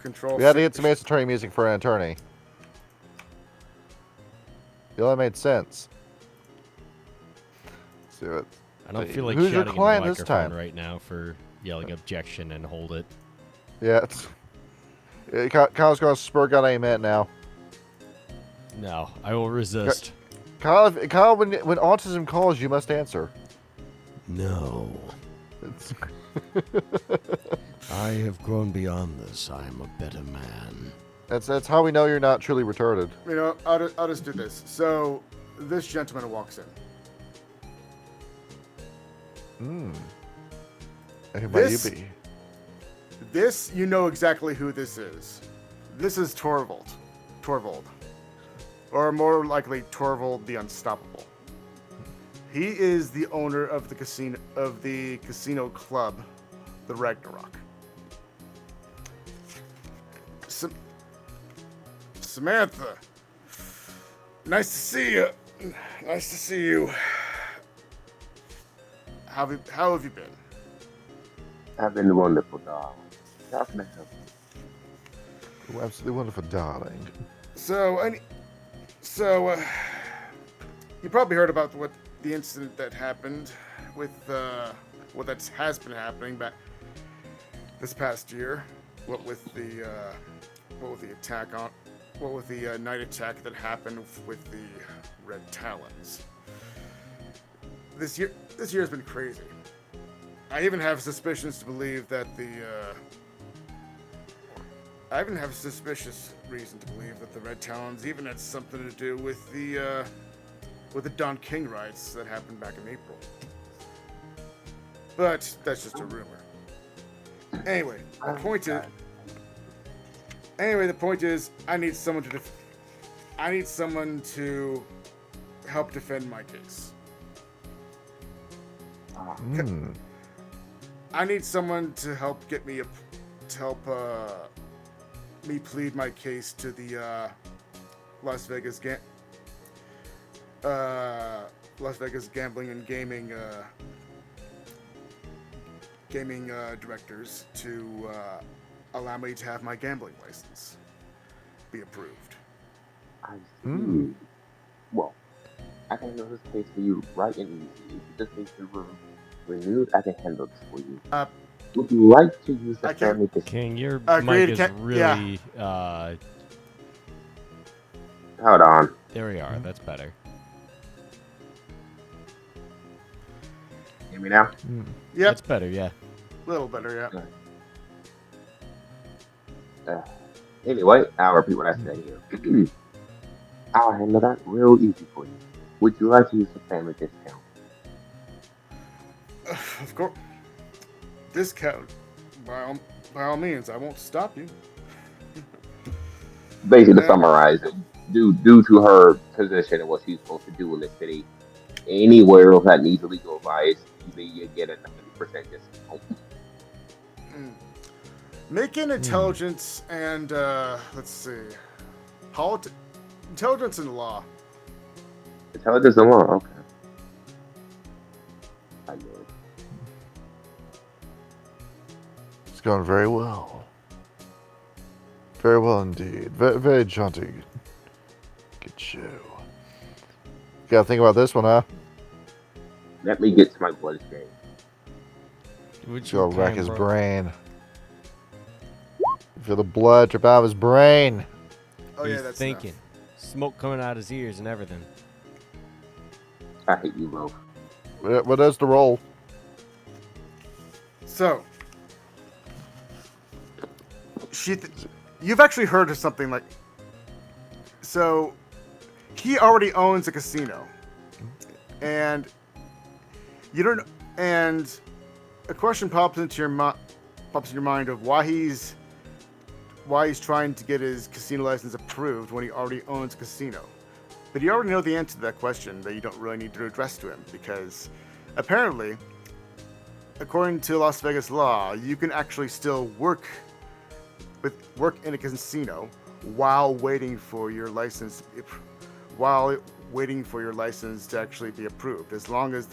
Control. We had to get some Ace Attorney music for an attorney. It only made sense. Let's see what. I don't feel like Who's your shouting in the client this microphone time? right now for yelling objection and hold it. Yeah, Kyle's gonna spur gun amen now. No, I will resist. Kyle, when autism calls, you must answer. No. It's I have grown beyond this. I am a better man. that's how we know you're not truly retarded. You know, I'll just do this. So this gentleman walks in. Who might you This- be? This, you know exactly who this is. This is Torvald. Or more likely, Torvald the Unstoppable. He is the owner of the casino club, the Ragnarok. Samantha, nice to see you. Nice to see you. How have you been? I've been wonderful, dog. How can I help you? Oh, absolutely wonderful, darling. So you probably heard about the incident that happened with that has been happening back this past year. What with the night attack that happened with the Red Talons. This year has been crazy. I even have suspicions to believe that I even have a suspicious reason to believe that the Red Talons even had something to do with the Don King riots that happened back in April. But that's just a rumor. Anyway, the point is, I need someone to help defend my case. I need someone to help get me me plead my case to the Las Vegas gambling and gaming directors to allow me to have my gambling license be approved. I see. Well, I can handle this case for you right and easy. If you just need the room renewed, I can handle this for you. Would you like to use the family discount? King, your Agreed, mic is Ken- really. Hold on. There we are. That's better. Hear me now? Yep, That's better. Yeah. a little better, yeah. Anyway, I'll repeat what I said here. I'll handle that real easy for you. Would you like to use the family discount? Of course. Discount. By all means, I won't stop you. Basically, to summarize it, due to her position and what she's supposed to do in the city, anywhere that needs legal advice, you get a 90% discount. Making intelligence and let's see, intelligence and law. Intelligence and law, okay. I get it. It's going very well. Very well indeed. Very, very jaunty. Good show. You gotta think about this one, huh? Let me get to my bloodstream. Would Go wreck his brain. Feel the blood drip out of his brain. Oh He's yeah, that's thinking. enough. Smoke coming out his ears and everything. I hate you both. What is the roll? So, You've actually heard of something like. So, he already owns a casino, and you don't. And a question pops into your mind of why he's trying to get his casino license approved when he already owns a casino. But you already know the answer to that question that you don't really need to address to him, because apparently, according to Las Vegas law, you can actually still work in a casino while waiting for your license to actually be approved, as long as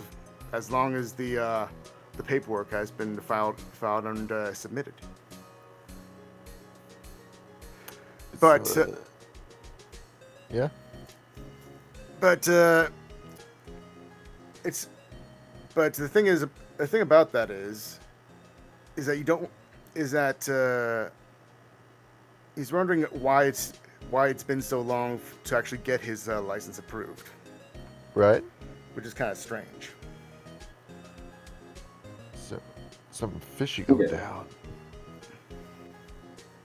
the paperwork has been filed and submitted. But yeah. But the thing about that is that he's wondering why it's been so long to actually get his license approved. Right. Which is kind of strange. So, something fishy go down.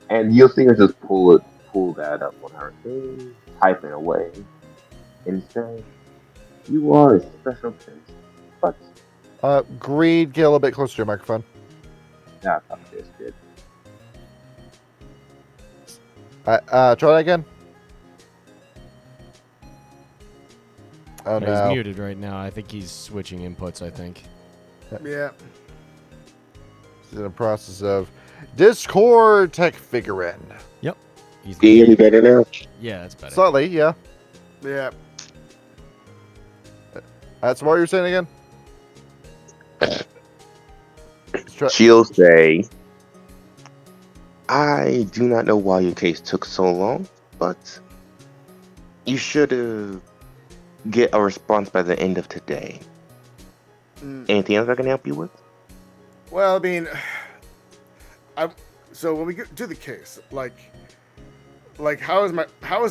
And you'll see her just pull that up on her thing, typing away, and say, "You are a special case, but." Greed, get a little bit closer to your microphone. Nah, probably is good. Try that again. Oh Yeah, no. he's muted right now. I think he's switching inputs, I think. Yeah. He's in the process of Discord tech figuring. Yep. He's Can you hear me better now? Yeah, that's better. Slightly, yeah. Yeah. That's what you're saying again? She'll say, "I do not know why your case took so long, but you should get a response by the end of today. Anything else I can help you with?" Well, I mean, so when we do the case, like how is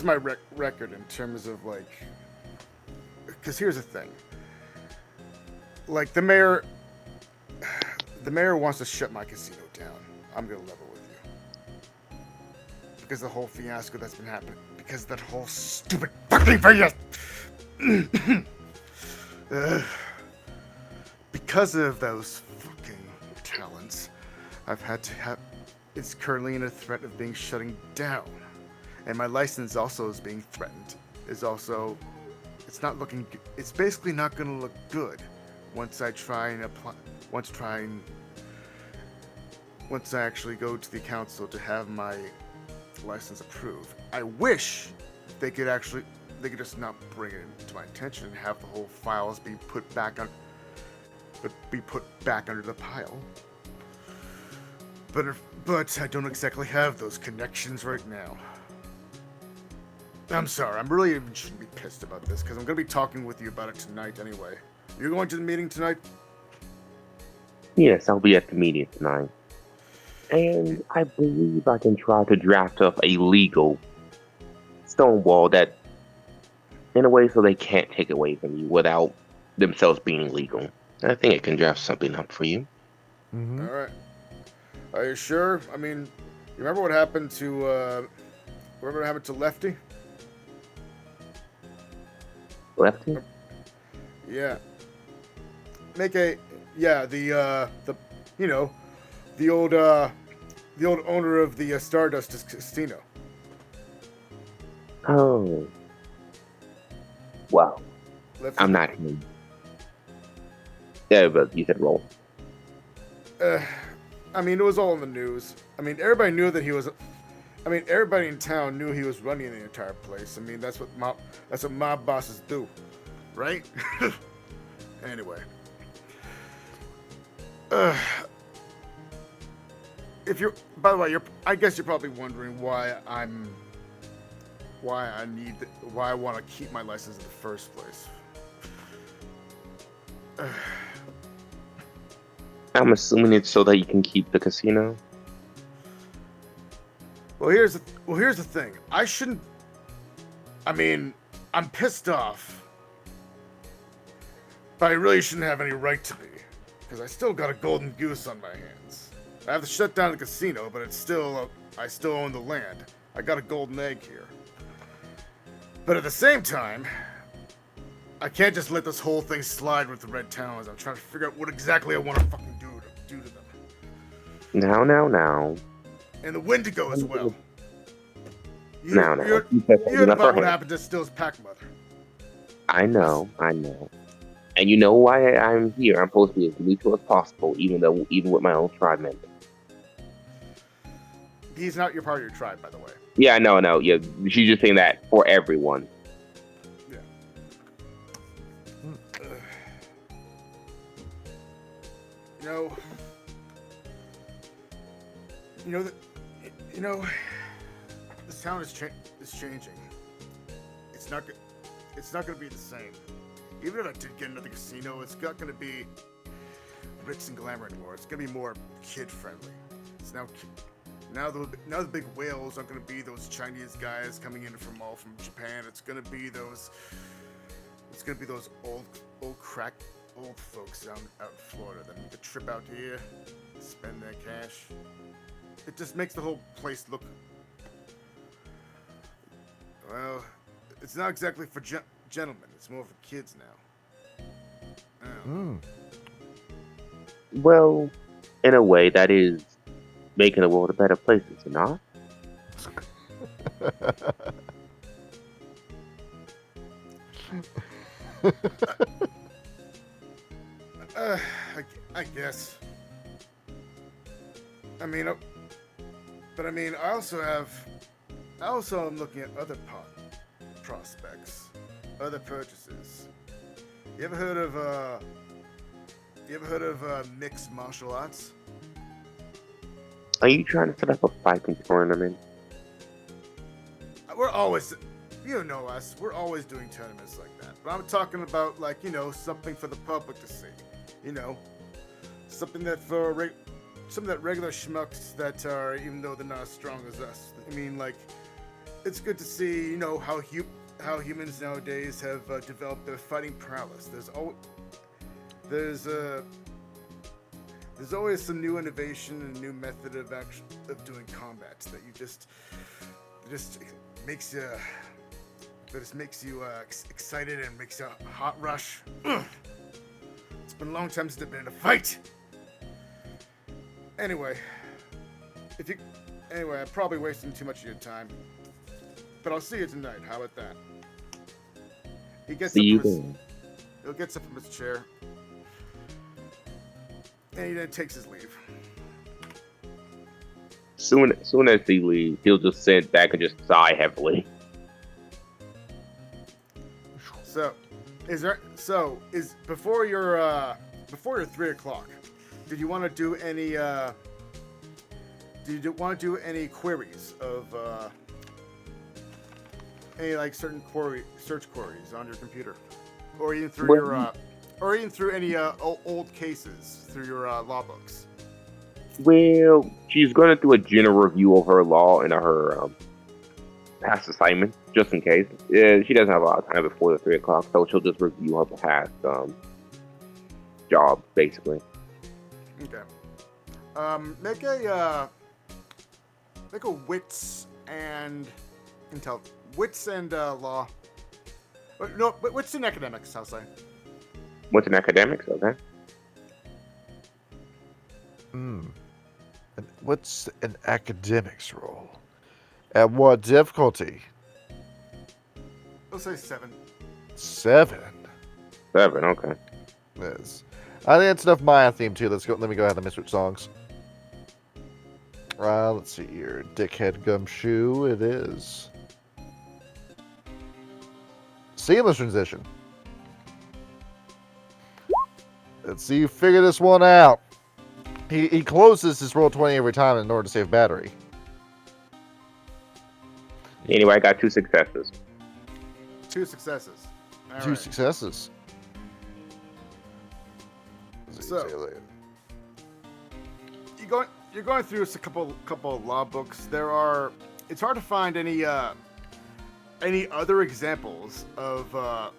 my record in terms of like? Because here's the thing. Like the mayor wants to shut my casino down. I'm gonna level with you because the whole fiasco that's been happening. Because that whole stupid fucking fiasco. Because of those fucking talents, it's currently in a threat of being shutting down, and my license also is being threatened. It's basically not going to look good once I actually go to the council to have my license approved. I wish they could just not bring it to my attention and have the whole files be put back under the pile. But I don't exactly have those connections right now. I'm sorry. I'm really even shouldn't be pissed about this because I'm going to be talking with you about it tonight anyway. You're going to the meeting tonight? Yes, I'll be at the meeting tonight. And I believe I can try to draft up a legal stonewall that, in a way, so they can't take it away from you without themselves being legal. I think I can draft something up for you. Mm-hmm. All right. Are you sure? I mean, you remember what happened to Lefty? Lefty? Yeah. The old owner of the Stardust Casino. Oh. Wow. Lefty. I'm not him. Yeah, but you said roll. I mean, it was all in the news. I mean, everybody knew that he was. I mean, everybody in town knew he was running the entire place. I mean, that's what mob bosses do, right? Anyway. By the way, I guess you're probably wondering why I want to keep my license in the first place. I'm assuming it's so that you can keep the casino. Well, here's the thing. I mean, I'm pissed off, but I really shouldn't have any right to be, because I still got a golden goose on my hands. I have to shut down the casino, but it's still I still own the land. I got a golden egg here. But at the same time, I can't just let this whole thing slide with the Red Towns. I'm trying to figure out what exactly I want to fucking do to them. Now. And the Wendigo as well. You Now. heard about what happened to Still's pack mother. I know. And you know why I'm here. I'm supposed to be as neutral as possible, even with my own tribe member. He's not your part of your tribe, by the way. Yeah, no. Yeah, she's just saying that for everyone. Yeah. This town is changing. It's not going to be the same. Even if I did get another casino, it's not going to be glitz and glamour anymore. It's going to be more kid-friendly. It's now the big whales aren't going to be those Chinese guys coming in from Japan. It's going to be those old folks out in Florida that make a trip out here, spend their cash. It just makes the whole place look, well, it's not exactly for gentlemen. It's more for kids now. Well, in a way, that is making the world a better place, is it not? I guess. I also am looking at other prospects, other purchases. You ever heard of mixed martial arts? Are you trying to set up a fighting tournament? We're always, you know us, we're always doing tournaments like that. But I'm talking about, something for the public to see. Something that regular schmucks that are, even though they're not as strong as us. It's good to see, how humans nowadays have developed their fighting prowess. There's always some new innovation and new method of doing combat that just makes you excited and makes you a hot rush. Ugh. It's been a long time since I've been in a fight. Anyway, I'm probably wasting too much of your time, but I'll see you tonight. How about that? He gets See you up from then. He'll get up from his chair, and he then takes his leave. Soon as he leaves, he'll just sit back and just sigh heavily. So, before your 3:00, did you want to do any? Any queries of any certain search queries on your computer, or even through any old cases through your law books? Well, she's going to do a general review of her law and her past assignment, just in case. She doesn't have a lot of time before the 3:00, so she'll just review her past job, basically. Okay. Make a wits and law. No, wits and academics, I'll say. What's in academics? Okay. And what's an academics role? At what difficulty? I'll say 7. 7. 7, okay. Yes. I think that's enough Maya theme too. Let me go ahead and switch songs. Let's see here. Dickhead Gumshoe, it is. Seamless transition. Let's see you figure this one out. He closes his roll 20 every time in order to save battery. Anyway, I got 2 successes. 2 successes. All 2 right. successes. So, you're going through a couple of law books. It's hard to find any other examples of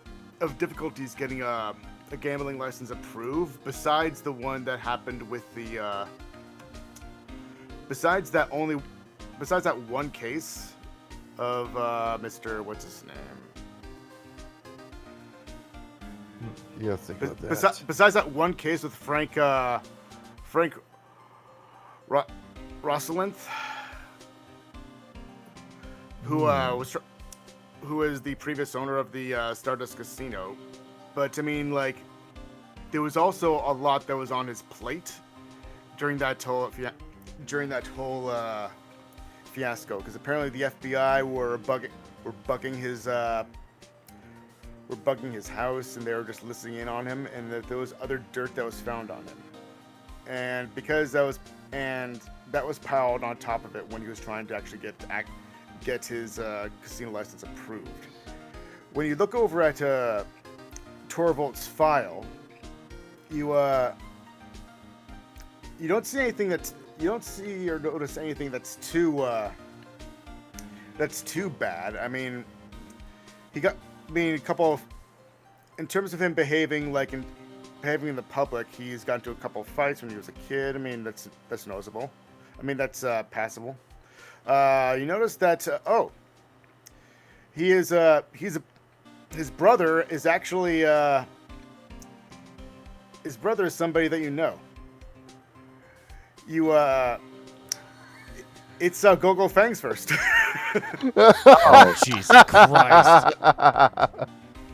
difficulties getting a gambling license approved besides the one that happened with the besides that only besides that one case of Mr. What's his name? Yeah, think about that. Besides that one case with Frank Rosselinth, who is the previous owner of the Stardust Casino. But I mean, like, there was also a lot that was on his plate during that whole fiasco, because apparently the FBI were bugging his house, and they were just listening in on him, and that there was other dirt that was found on him, and because that was piled on top of it when he was trying to actually get his casino license approved. When you look over at Torvald's file, you don't see anything you don't see or notice anything that's too bad. I mean, a couple of, in terms of him behaving in the public, he's got into a couple of fights when he was a kid. I mean, that's noticeable. I mean, that's passable. You notice that his brother is actually his brother is somebody that you know. It's Go Fangs first. Oh, Jesus Christ.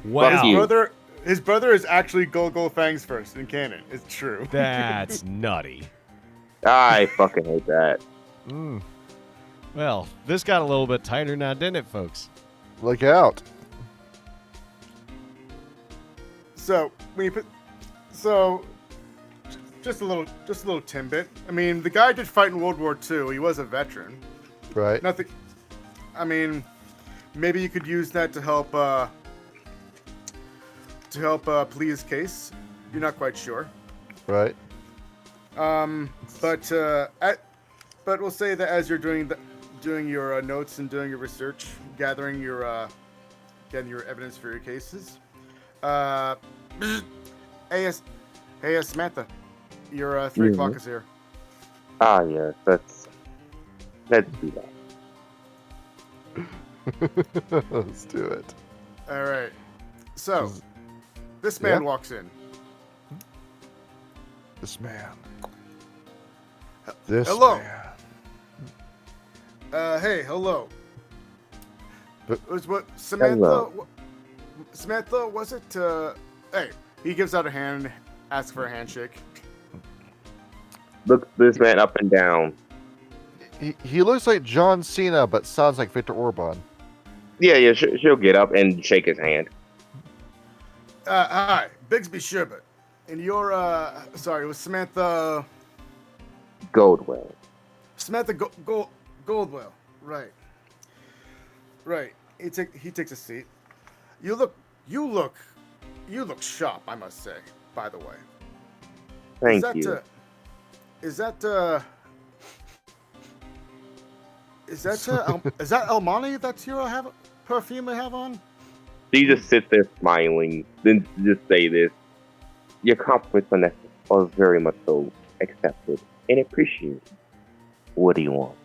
Wow. His brother is actually Go Fangs first in canon. It's true. That's nutty. I fucking hate that. Well, this got a little bit tighter now, didn't it, folks? Look out. So just a little tidbit. I mean, the guy did fight in World War II. He was a veteran. Right. Nothing. I mean, maybe you could use that to help plead his case. You're not quite sure. Right. But we'll say that as you're doing your notes and doing your research, gathering your evidence for your cases. Hey, Samantha, your 3 o'clock is here. Ah, yes, let's do that. Let's do it. All right. So, this man Yeah? walks in. This man. This Hello. man. Hey, hello. But- Was what Samantha? Hello. Samantha, was it? Hey, he gives out a hand, asks for a handshake. Look this man up and down. He looks like John Cena, but sounds like Victor Orban. Yeah, she'll get up and shake his hand. Hi, Bigsby Sherbet. And you're, sorry, it was Samantha... Goldwell. Samantha Goldwell. Right. Right. He takes a seat. You look sharp, I must say, by the way. Thank you. Is that Elmani that's your perfume I have on? She just sits there smiling, then just say this. Your compliments are very much so accepted and appreciated. What do you want?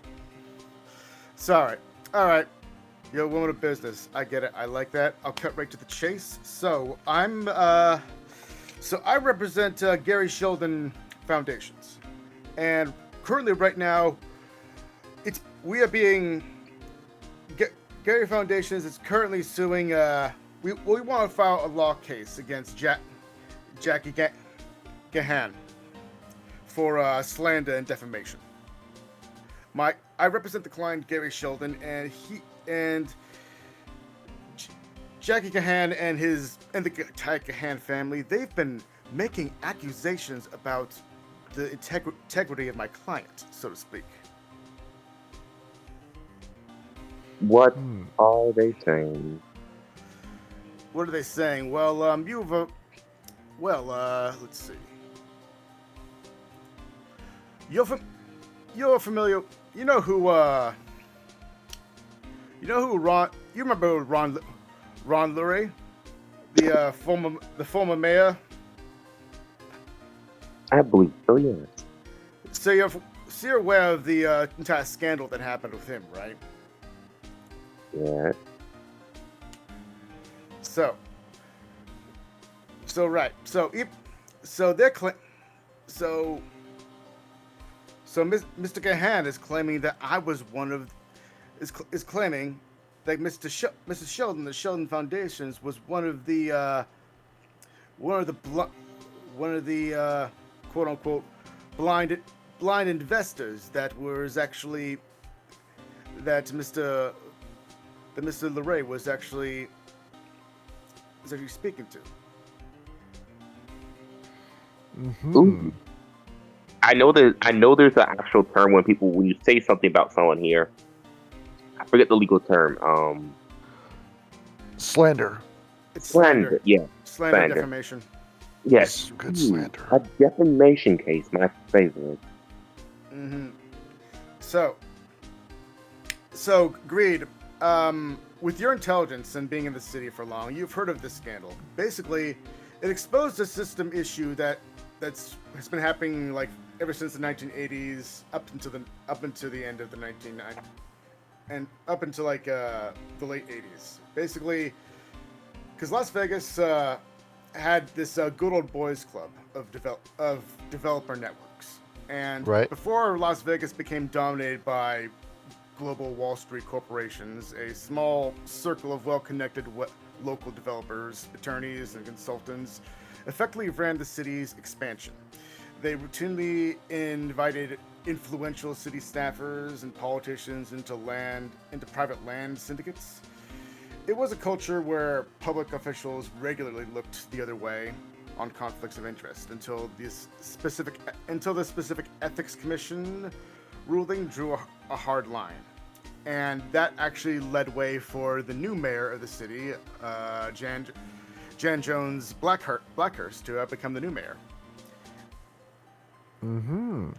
Sorry. All right. You're a woman of business. I get it. I like that. I'll cut right to the chase. So I represent Gary Sheldon Foundations, and currently, right now, Gary Foundations is currently suing. We want to file a law case against Jackie Gahan for slander and defamation. I represent the client Gary Sheldon, and Jackie Gahan and the Gahan family. They've been making accusations about the integrity of my client, so to speak. What are they saying? What are they saying? Well, let's see. You're familiar. You know who Ron? You remember Ron Lurie, the former mayor? I believe so, yes. So So you're aware of the entire scandal that happened with him, right? Yeah. So right. So they're so Mr. Gahan is claiming that I was one of is claiming that Mr. Sheldon, the Sheldon Foundations, was one of the quote unquote blind investors that was actually Mr. LeRae was actually speaking to. Ooh. I know there's an actual term when you say something about someone here. I forget the legal term. Slander. It's Slander. Yeah. Slander, defamation. Yes. Good slander. A defamation case, my favorite. Mm-hmm. So, Greed, with your intelligence and being in the city for long, you've heard of this scandal. Basically, it exposed a system issue has been happening like ever since the 1980s up until the end of the 1990s and up until like the late 80s. Basically, because Las Vegas had this good old boys club of developer networks, and before Las Vegas became dominated by global Wall Street corporations, a small circle of well-connected local developers, attorneys, and consultants effectively ran the city's expansion. They routinely invited influential city staffers and politicians into private land syndicates. It was a culture where public officials regularly looked the other way on conflicts of interest until the specific ethics commission ruling drew a hard line. And that actually led way for the new mayor of the city, Jan Jones Blackhurst, to become the new mayor. Mm-hmm.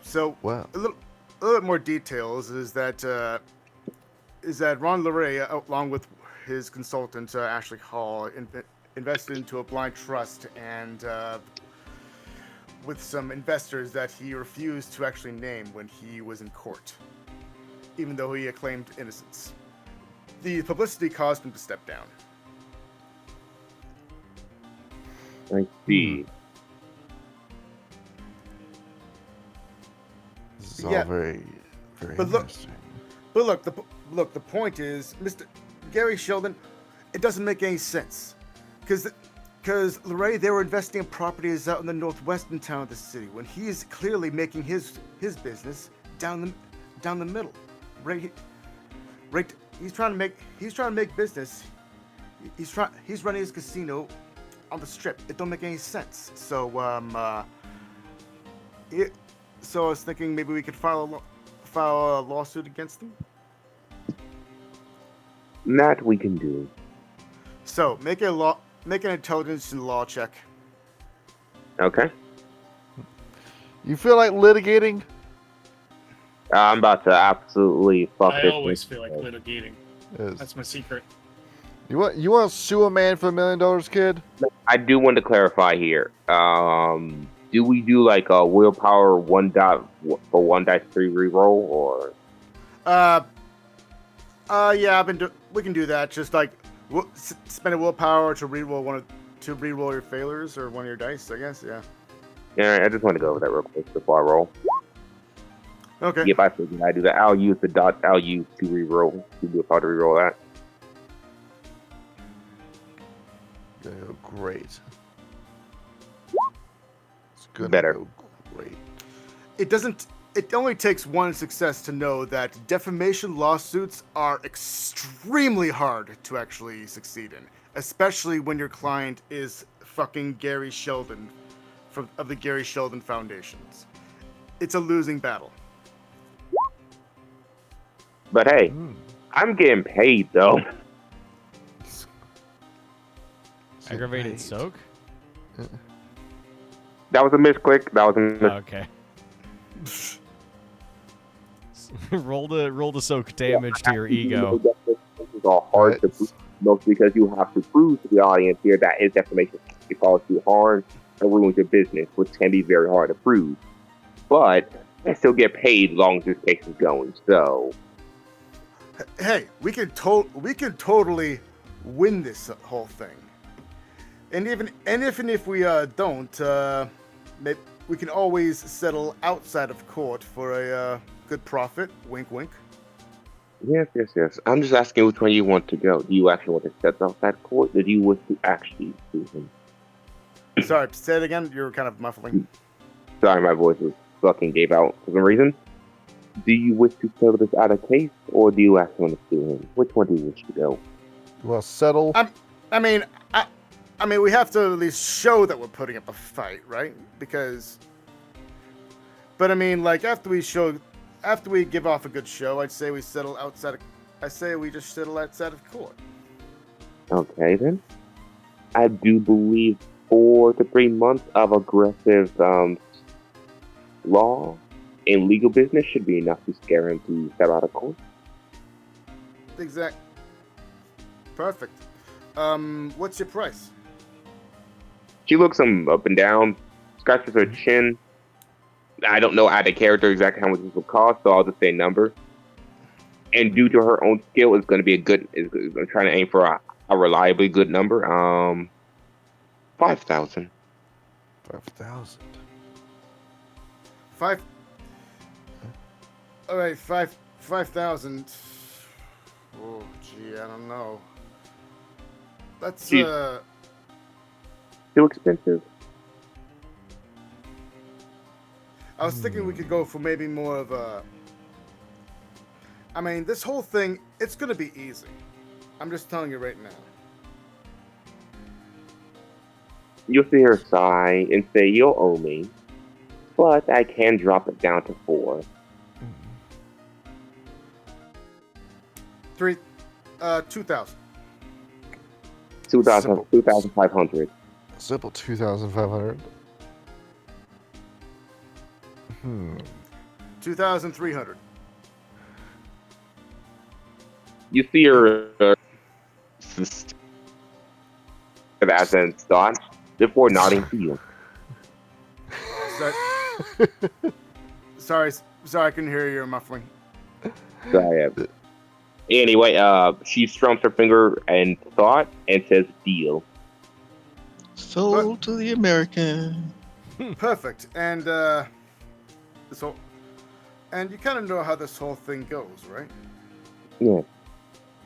So, wow. a little bit more details is that Ron LeRae, along with his consultant Ashley Hall, invested into a blind trust and with some investors that he refused to actually name when he was in court, even though he claimed innocence. The publicity caused him to step down. I see. This is all very, very interesting. But look, the point is, Mr. Gary Sheldon, it doesn't make any sense. Because LeRae, they were investing in properties out in the northwestern town of the city when he is clearly making his business down the middle. Right, he's trying to make business. He's running his casino on the strip. It don't make any sense. So so I was thinking maybe we could file a lawsuit against them. That we can do. So make an intelligence and law check. Okay. You feel like litigating? I'm about to absolutely fuck I this. always feel like litigating. Yes. That's my secret. You want to sue a man for $1 million, kid? I do want to clarify here. Do we do like a willpower 1 dice 3 reroll or? Yeah, we can do that. Just like spend a willpower to reroll your failures or one of your dice, I guess. Yeah. Yeah, I just want to go over that real quick before I roll. Okay. If I figure I do that, I'll use to reroll to do a power to reroll that. Oh, great. It's good. Better. Go great. It only takes one success to know that defamation lawsuits are extremely hard to actually succeed in, especially when your client is fucking Gary Sheldon of the Gary Sheldon Foundations. It's a losing battle. But hey, I'm getting paid though. Aggravated soak? That was a misclick. That was a miss. Okay. roll the soak damage to your ego. This is all hard to prove, mostly because you have to prove to the audience here that his defamation caused you harm. or ruins your business, which can be very hard to prove. But I still get paid as long as this case is going. So Hey, we can totally win this whole thing. And even if we don't, we can always settle outside of court for a good profit. Wink, wink. yes. I'm just asking which one you want to go. Do you actually want to set off that court, or do you wish to actually sue him? Sorry, say it again. You're kind of muffling. Sorry, my voice was fucking gave out for some reason. Do you wish to settle this out of case, or do you actually want to sue him? Which one do you wish to go? Well, settle. I mean, we have to at least show that we're putting up a fight, right? But I mean, like after we give off a good show, I'd say we settle outside. I say we just settle outside of court. Okay, then. I do believe 4 to 3 months of aggressive law in legal business should be enough to scare him to step out of court. Exact. Perfect. What's your price? She looks him up and down, scratches her chin. I don't know out of character exactly how much this will cost, so I'll just say number. And due to her own skill, it's going to be I'm trying to aim for a reliably good number. 5,000. 5,000. 5. All right, 5,000. Oh, gee, I don't know. That's Too expensive. I was thinking we could go for maybe more of a. I mean, this whole thing, it's gonna be easy. I'm just telling you right now. You'll see her sigh and say, "You'll owe me, but I can drop it down to 4." 2,000. 2,500. Simple 2,500. 2,300. You see her as in thought before nodding to you. Sorry, I couldn't hear you. You're muffling. Sorry. Anyway, she strums her finger in thought and says, "Deal." Sold to the American. Perfect. And and you kind of know how this whole thing goes, right? Yeah.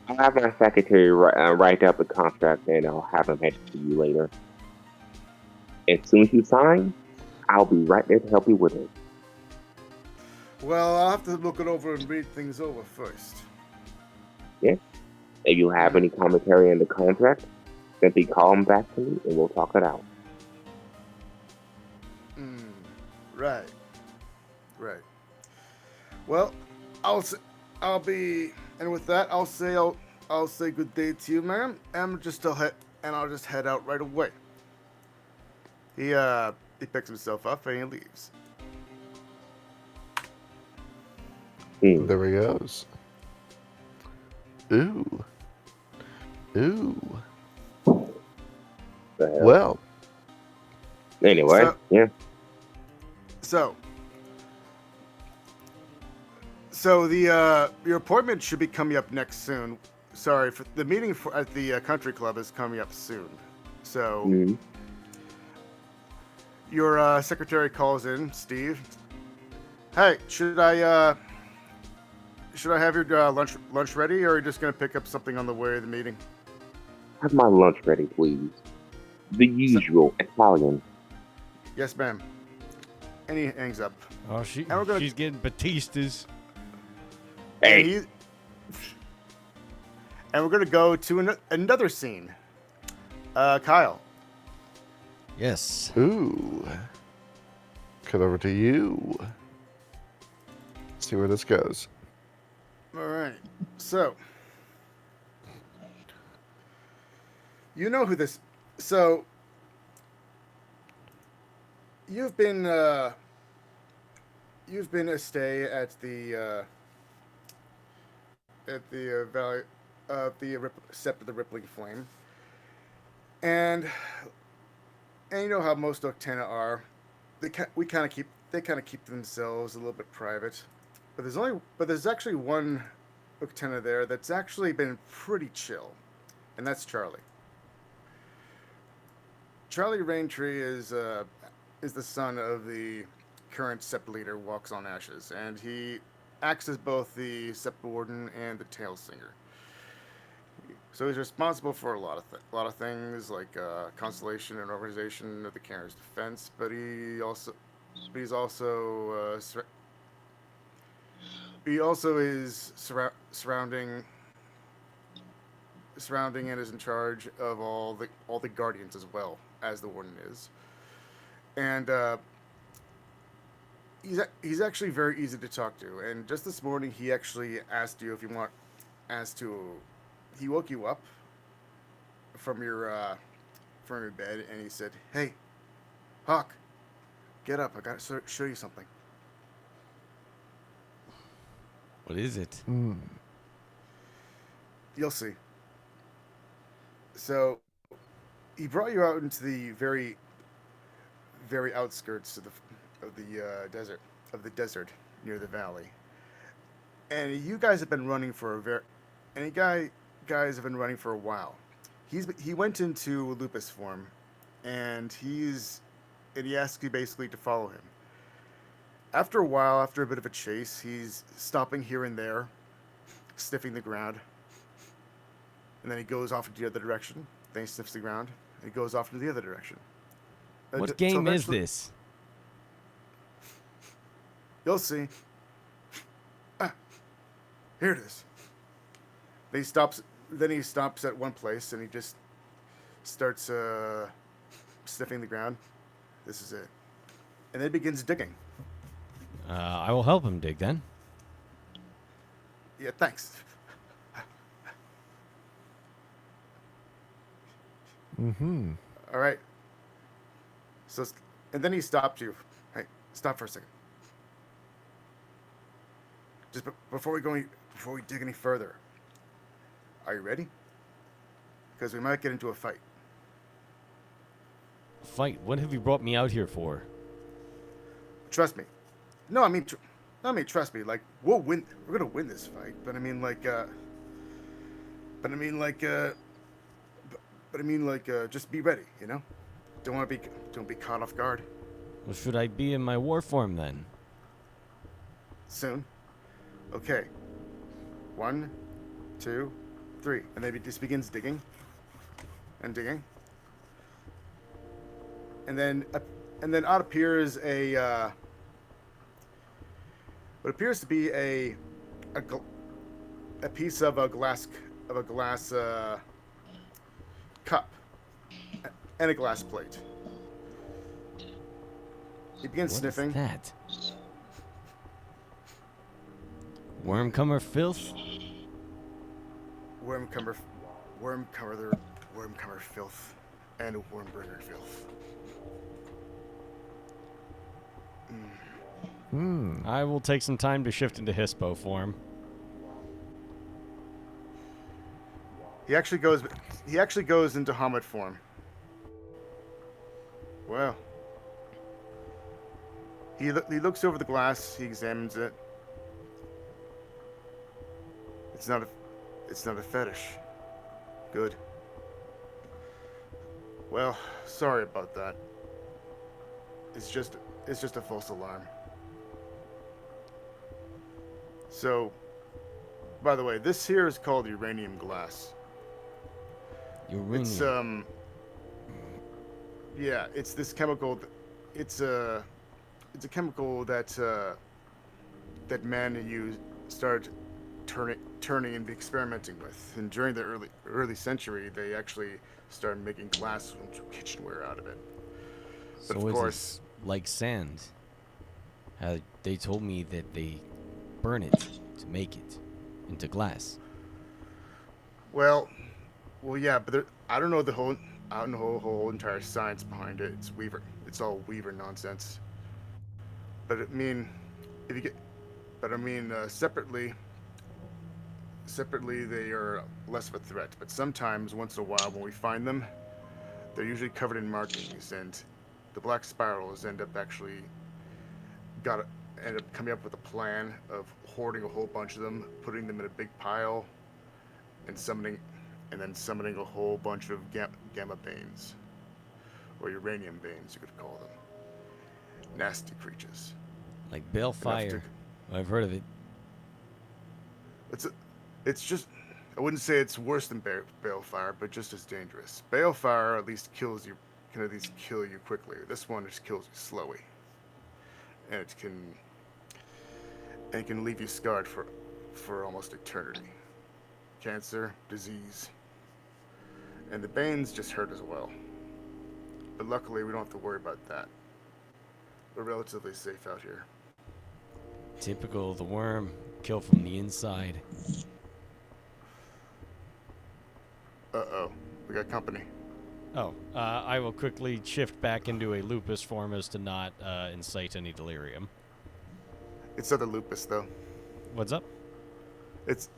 I'll have my secretary write up a contract and I'll have him head to you later. As soon as you sign, I'll be right there to help you with it. Well, I'll have to look it over and read things over first. Yeah. If you have any commentary on the contract, simply call him back to me and we'll talk it out. Right. Well, I'll be, and with that, I'll say good day to you, ma'am. I'll just head out right away. He picks himself up and he leaves. There he goes. Ooh. Well. Anyway, yeah. So the your appointment should be coming up next soon. Sorry, for the meeting at the country club is coming up soon. So your secretary calls in, Steve. Hey, should I have your lunch ready, or are you just gonna pick up something on the way to the meeting? Have my lunch ready, please. The usual Italian. Yes, ma'am. And he hangs up. Oh, she's getting Batista's. Hey. And we're gonna go to another scene. Kyle. Yes. Ooh. Cut over to you. See where this goes. All right. So, you know who this. So, you've been a stay at the Valley of the Sept of the Rippling Flame, and And you know how most WtA are. They kind of keep themselves a little bit private. But there's actually one WtA there that's actually been pretty chill, and that's Charlie. Charlie Raintree is the son of the current Sept leader, Walks on Ashes, and he acts as both the Sept Warden and the Tail Singer. So he's responsible for a lot of things like constellation and organization of the Cairn's defense, but he's also he also is surrounding and is in charge of all the guardians as well as the warden is, and he's actually very easy to talk to. And just this morning, he actually asked you if you want, he woke you up from your bed, and he said, "Hey, Hawk, get up! I gotta show you something." What is it? You'll see. So, he brought you out into the very, very outskirts of the desert near the valley, and you guys have been running for guys have been running for a while. He went into lupus form, and he asks you basically to follow him. After a while, after a bit of a chase, he's stopping here and there, sniffing the ground. And then he goes off into the other direction. Then he sniffs the ground. And he goes off into the other direction. What game is this? You'll see. Here it is. Then he stops at one place and he just starts sniffing the ground. This is it. And then begins digging. I will help him dig then. Yeah, thanks. Mm-hmm. All right. So, and then he stopped you. Hey, stop for a second. Just before we dig any further, are you ready? Because we might get into a fight. Fight? What have you brought me out here for? Trust me. No, I mean, trust me. Like, we'll win. We're gonna win this fight. But I mean, just be ready. You know, don't be caught off guard. Well, should I be in my war form then? Soon. Okay. 1, 2, 3, and then he just begins digging, and digging, and then out appears what appears to be a piece of a glass cup and a glass plate. He begins sniffing. What is that? Worm-comer filth? Worm-comer filth, and wormbringer filth. I will take some time to shift into Hispo form. He actually goes into Hamid form. Well, he looks over the glass. He examines it. It's not a fetish. Good. Well, sorry about that. It's just a false alarm. So, by the way, this here is called uranium glass. Uranium. It's this chemical. It's a chemical that man started turning and experimenting with. And during the early century, they actually started making glass and kitchenware out of it. But So of course, like sand. They told me that they burn it to make it into glass. well, yeah, but I don't know the whole entire science behind it. It's all Weaver nonsense. But separately they are less of a threat. But sometimes, once in a while, when we find them, They're usually covered in markings, and the black spirals end up coming up with a plan of hoarding a whole bunch of them, putting them in a big pile, and then summoning a whole bunch of gamma banes, or uranium banes, you could call them. Nasty creatures. Like balefire. I've heard of it. It's just, I wouldn't say it's worse than balefire, but just as dangerous. Balefire at least can at least kill you quickly. This one just kills you slowly, and it can leave you scarred for almost eternity. Cancer, disease, and the banes just hurt as well. But luckily, we don't have to worry about that. We're relatively safe out here. Typical of the worm. Kill from the inside. Uh-oh. We got company. Oh, I will quickly shift back into a lupus form as to not incite any delirium. It's other lupus, though. What's up? It's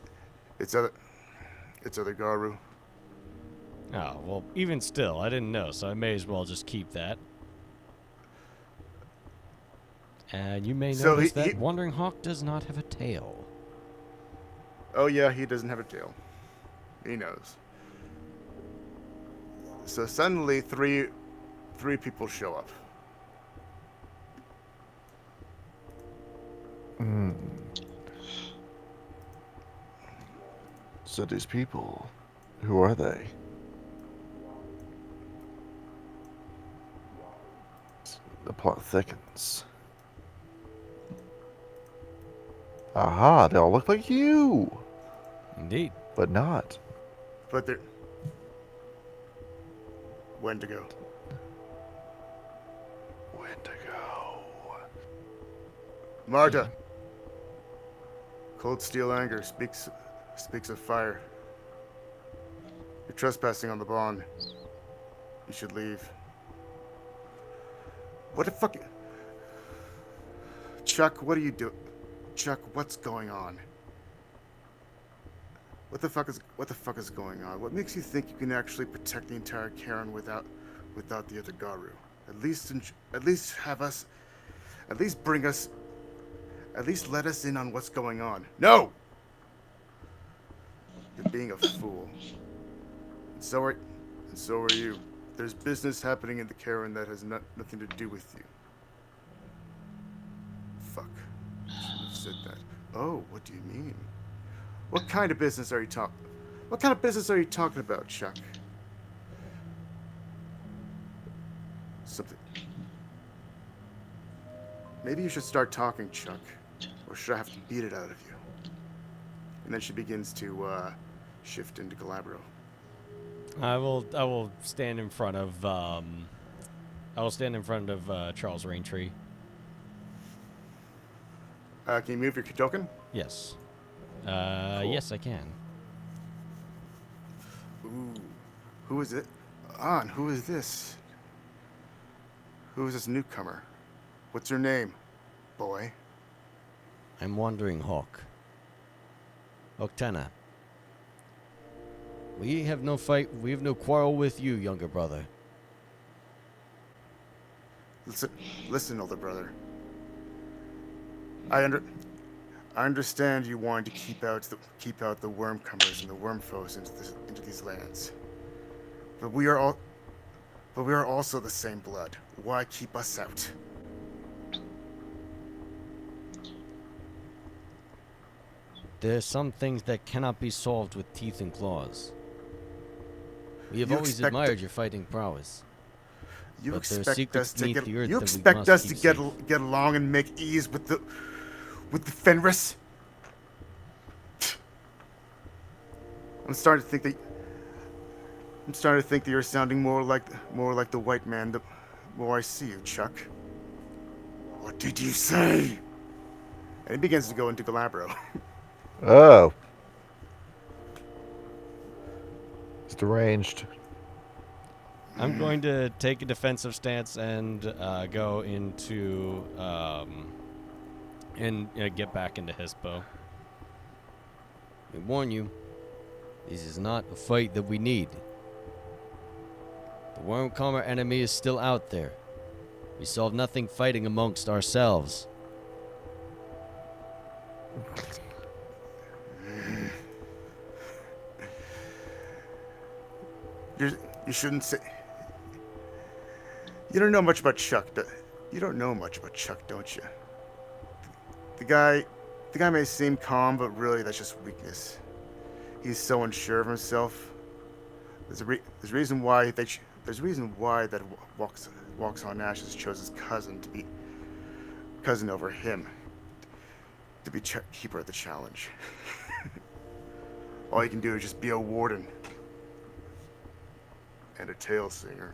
other Garou. Oh, well, even still, I didn't know, so I may as well just keep that. And you may notice that Wandering Hawk does not have a tail. Oh yeah, he doesn't have a tail. He knows. So suddenly, three people show up. So these people, who are they? The plot thickens. Aha, they all look like you. Indeed. But not. But they're... Wendigo. Wendigo. Marta. Cold steel anger speaks of fire. You're trespassing on the bond. You should leave. What the fuck? Chuck, what are you doing? Chuck, what's going on? What the fuck is going on? What makes you think you can actually protect the entire Karen without the other Garou? At least let us in on what's going on. No! You're being a fool. And so are you. There's business happening in the Karen that has nothing to do with you. Fuck. I shouldn't have said that. Oh, what do you mean? What kind of business are you talking about, Chuck? Something. Maybe you should start talking, Chuck. Or should I have to beat it out of you? And then she begins to shift into Glabro. I will stand in front of Charles Raintree. Can you move your token? Yes. Cool. Yes, I can. Ooh. Who is it? An, who is this? Who is this newcomer? What's your name, boy? I'm Wandering Hawk. Octana. We have no quarrel with you, younger brother. Listen, older brother. I understand you wanted to keep out the worm comers and the worm foes into these lands. But we are also the same blood. Why keep us out? There are some things that cannot be solved with teeth and claws. We have always admired your fighting prowess. You but there are expect secrets us to beneath get the earth you that we expect must us to keep get safe. get along and make ease with the Fenris? I'm starting to think that you're sounding more like the white man the more I see you, Chuck. What did you say? And he begins to go into Glabro. Oh. It's deranged. I'm going to take a defensive stance and go into and get back into Hispo. I warn you, this is not a fight that we need. The worm-calmer enemy is still out there. We solve nothing fighting amongst ourselves. You shouldn't say. You don't know much about Chuck. You don't know much about Chuck, don't you? The guy may seem calm, but really that's just weakness. He's so unsure of himself. There's a reason why that walks on ashes chose his cousin over him to be keeper of the challenge. All you can do is just be a warden and a tale singer.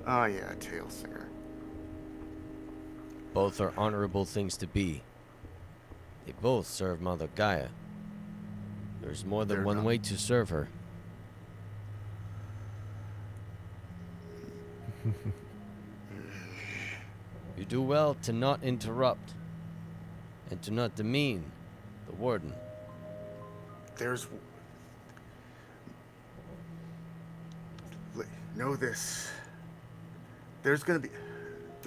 Ah, yeah, a tale singer. Both are honorable things to be. They both serve Mother Gaia. There's more than one way to serve her. You do well to not interrupt and to not demean the warden. Know this. There's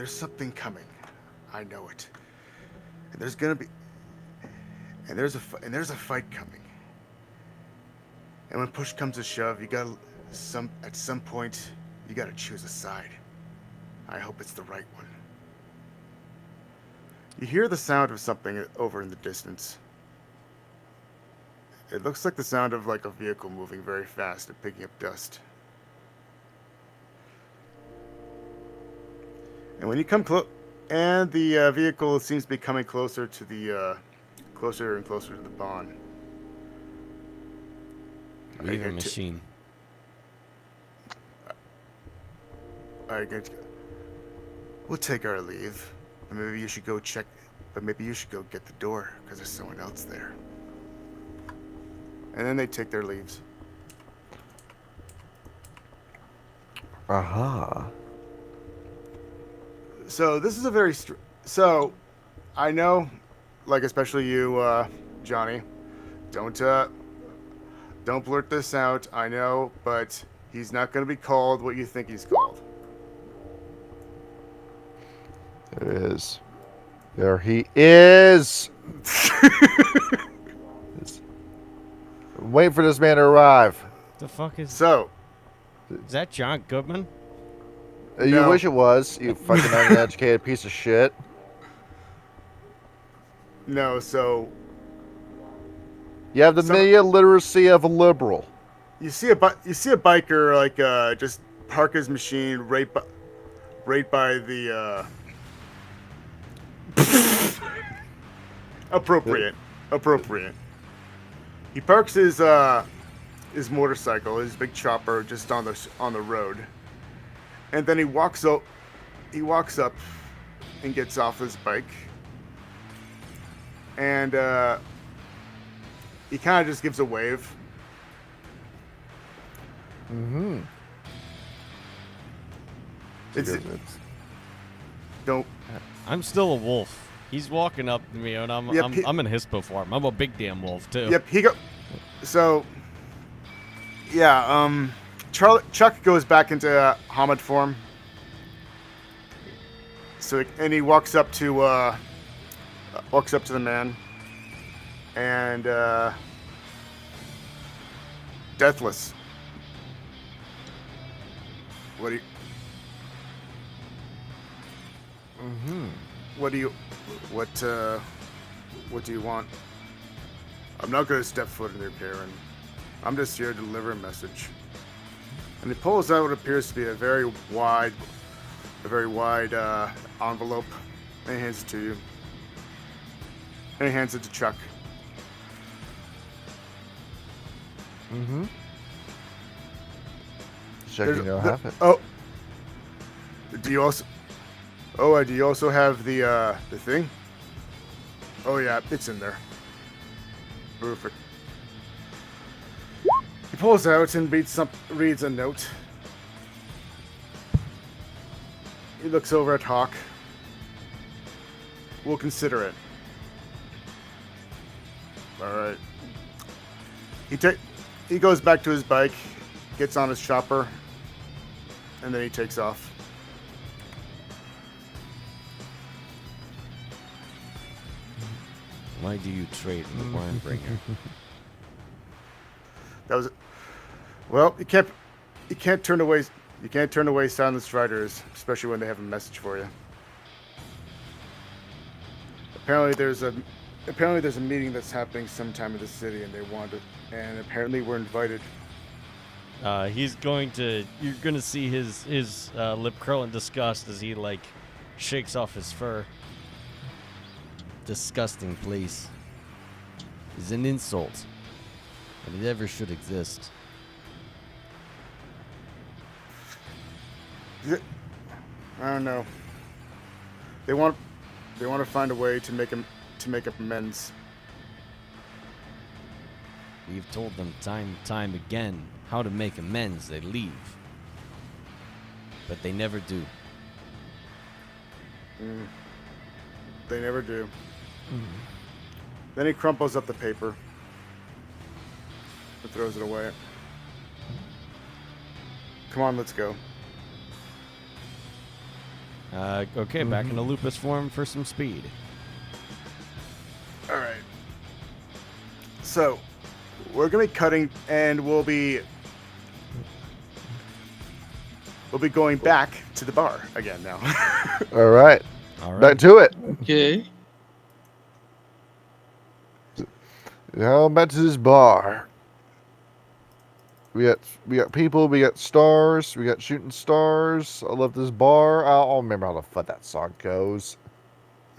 something coming. I know it. And there's a fight coming. And when push comes to shove, at some point you gotta choose a side. I hope it's the right one. You hear the sound of something over in the distance. It looks like the sound of like a vehicle moving very fast and picking up dust. And when you come and the vehicle seems to be coming closer to the closer and closer to the barn. Leave a machine. We'll take our leave. But maybe you should go check. But maybe you should go get the door because there's someone else there. And then they take their leaves. Aha. So this is a very so I know, like especially you, Johnny, don't blurt this out. I know, but he's not going to be called what you think he's called. There it is. There he is. I'm waiting for this man to arrive. The fuck is? So, Is that John Goodman? You No. wish it was, you fucking uneducated piece of shit. no, so You have the media literacy of a liberal. you see a biker like just park his machine right by the appropriate. He parks his motorcycle, his big chopper, just on the road, and then he walks up and gets off his bike, and he kind of just gives a wave. Mm-hmm. Don't. I'm still a wolf. He's walking up to me, and I'm in hippo form. I'm a big damn wolf too. Yep, So, yeah, Chuck goes back into Hamid form. So, and he walks up to the man, and deathless. What do you want? I'm not going to step foot in your clearing. I'm just here to deliver a message. And he pulls out what appears to be a very wide envelope, and he hands it to you. And he hands it to Chuck. Mm-hmm. Checking you'll have it. Oh. Do you also have the thing? Oh yeah, it's in there. Perfect. He pulls out and reads a note. He looks over at Hawk. We'll consider it. Alright. He goes back to his bike, gets on his chopper, and then he takes off. Why do you trade the Wormbringer? That was, well, you can't turn away silenced riders, especially when they have a message for you. Apparently there's a meeting that's happening sometime in the city, and and apparently we're invited. You're gonna see his lip curl in disgust as he like shakes off his fur. Disgusting place. Is an insult, and it never should exist. I don't know. They want to find a way to make up amends. We've told them time and time again how to make amends. They leave, but they never do. They never do. Then he crumples up the paper and throws it away. Come on, let's go. Okay, back into lupus form for some speed. All right. So, we're gonna be cutting, and we'll be going back to the bar again now. All right. All right. Back to it. Okay. Now back to this bar. We got people, we got stars, we got shooting stars. I love this bar. I don't remember how the fuck that song goes.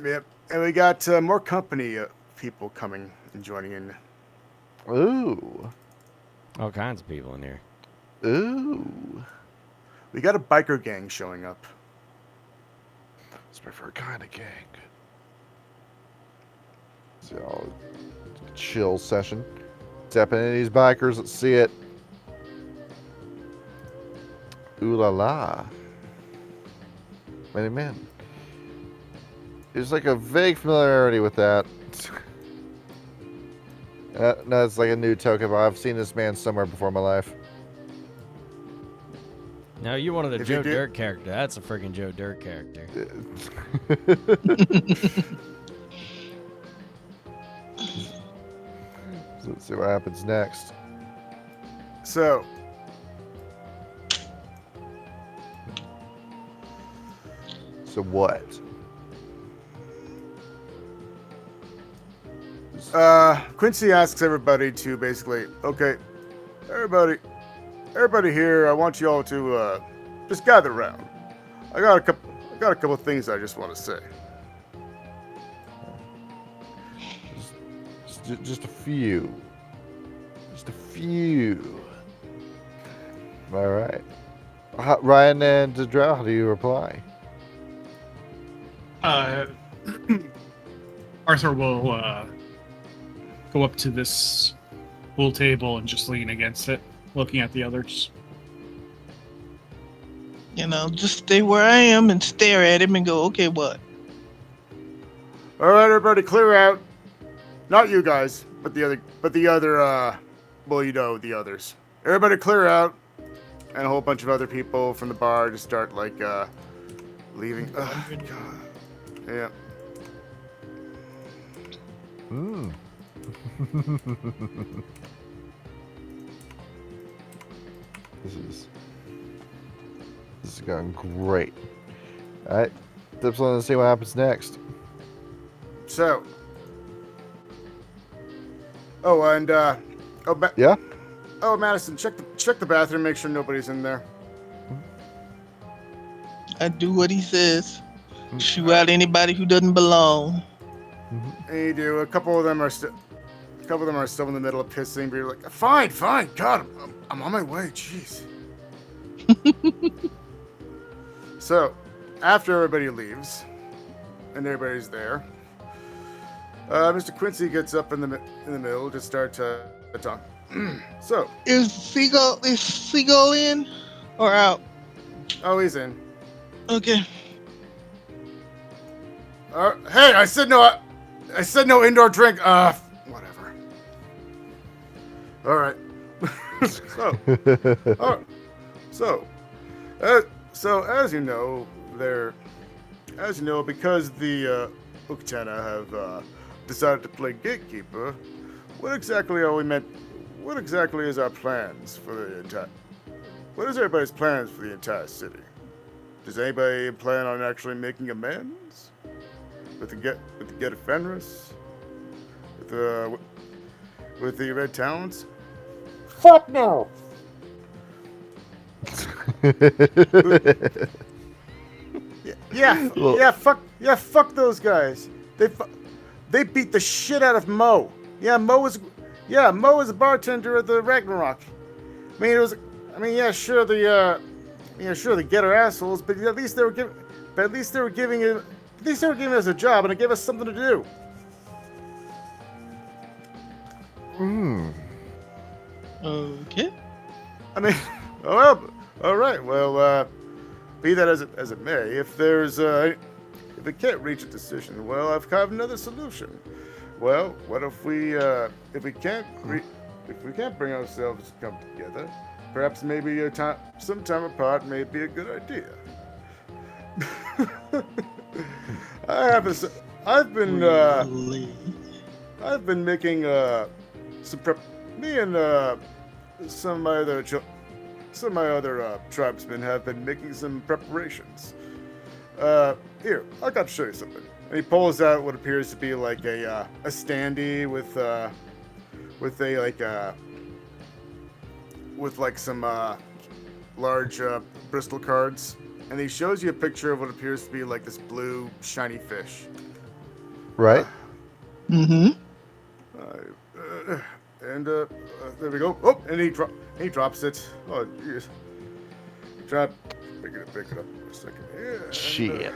Yep, and we got more company people coming and joining in. Ooh. All kinds of people in here. Ooh. We got a biker gang showing up. It's my favorite kind of gang. So, chill session. Tapping into these bikers. Let's see it. Ooh la la. Many men. There's like a vague familiarity with that. No, it's like a new token, but I've seen this man somewhere before in my life. Now you wanted a If you Joe do- Dirt character. That's a freaking Joe Dirt character. So let's see what happens next. So, So what? Quincy asks everybody to basically, okay, everybody here, I want you all to just gather around. I got a couple things I just want to say. Just a few. Just a few. All right. Ryan and Drow, how do you reply? Arthur will go up to this pool table and just lean against it, looking at the others. You know, just stay where I am and stare at him and go, okay, what? All right, everybody, clear out. Not you guys, but the other, well, you know, the others. Everybody, clear out, and a whole bunch of other people from the bar just start like leaving. Oh, God. Yeah. Hmm. This is going great. All right, Dips on to see what happens next. So. Oh, and Yeah. Oh, Madison, check the bathroom, make sure nobody's in there. I do what he says. Shoot out anybody who doesn't belong. And you do. A couple of them are still in the middle of pissing, but you're like, fine, God, I'm on my way. Jeez. So, after everybody leaves, and everybody's there, Mr. Quincy gets up in the middle to start to talk. So, Is Seagull in or out? oh, he's in. Okay. Hey, I said no indoor drink. Whatever. All right. So, So as you know, because the WtA have decided to play gatekeeper, what exactly are we meant? What exactly is our plans for the entire? What is everybody's plans for the entire city? Does anybody plan on actually making amends with the get of Fenris, with the Red Talons? Fuck no. Fuck those guys. They beat the shit out of Mo. Mo was a bartender at the Ragnarok. Sure the getter assholes, but at least they were giving us a job and it gave us something to do. Okay. All right. Well, be that as it may, if we can't reach a decision, well, I've got another solution. Well, what if we can't bring ourselves to come together? Perhaps maybe some time apart may be a good idea. I've been making some prep. Me and some of my other tribesmen have been making some preparations. Here, I got to show you something. And he pulls out what appears to be like a standee with some large Bristol cards, and he shows you a picture of what appears to be like this blue shiny fish. Right. Mm-hmm. There we go. Oh, and he drops it. Oh, jeez. Pick it up for a second. Yeah. Shit.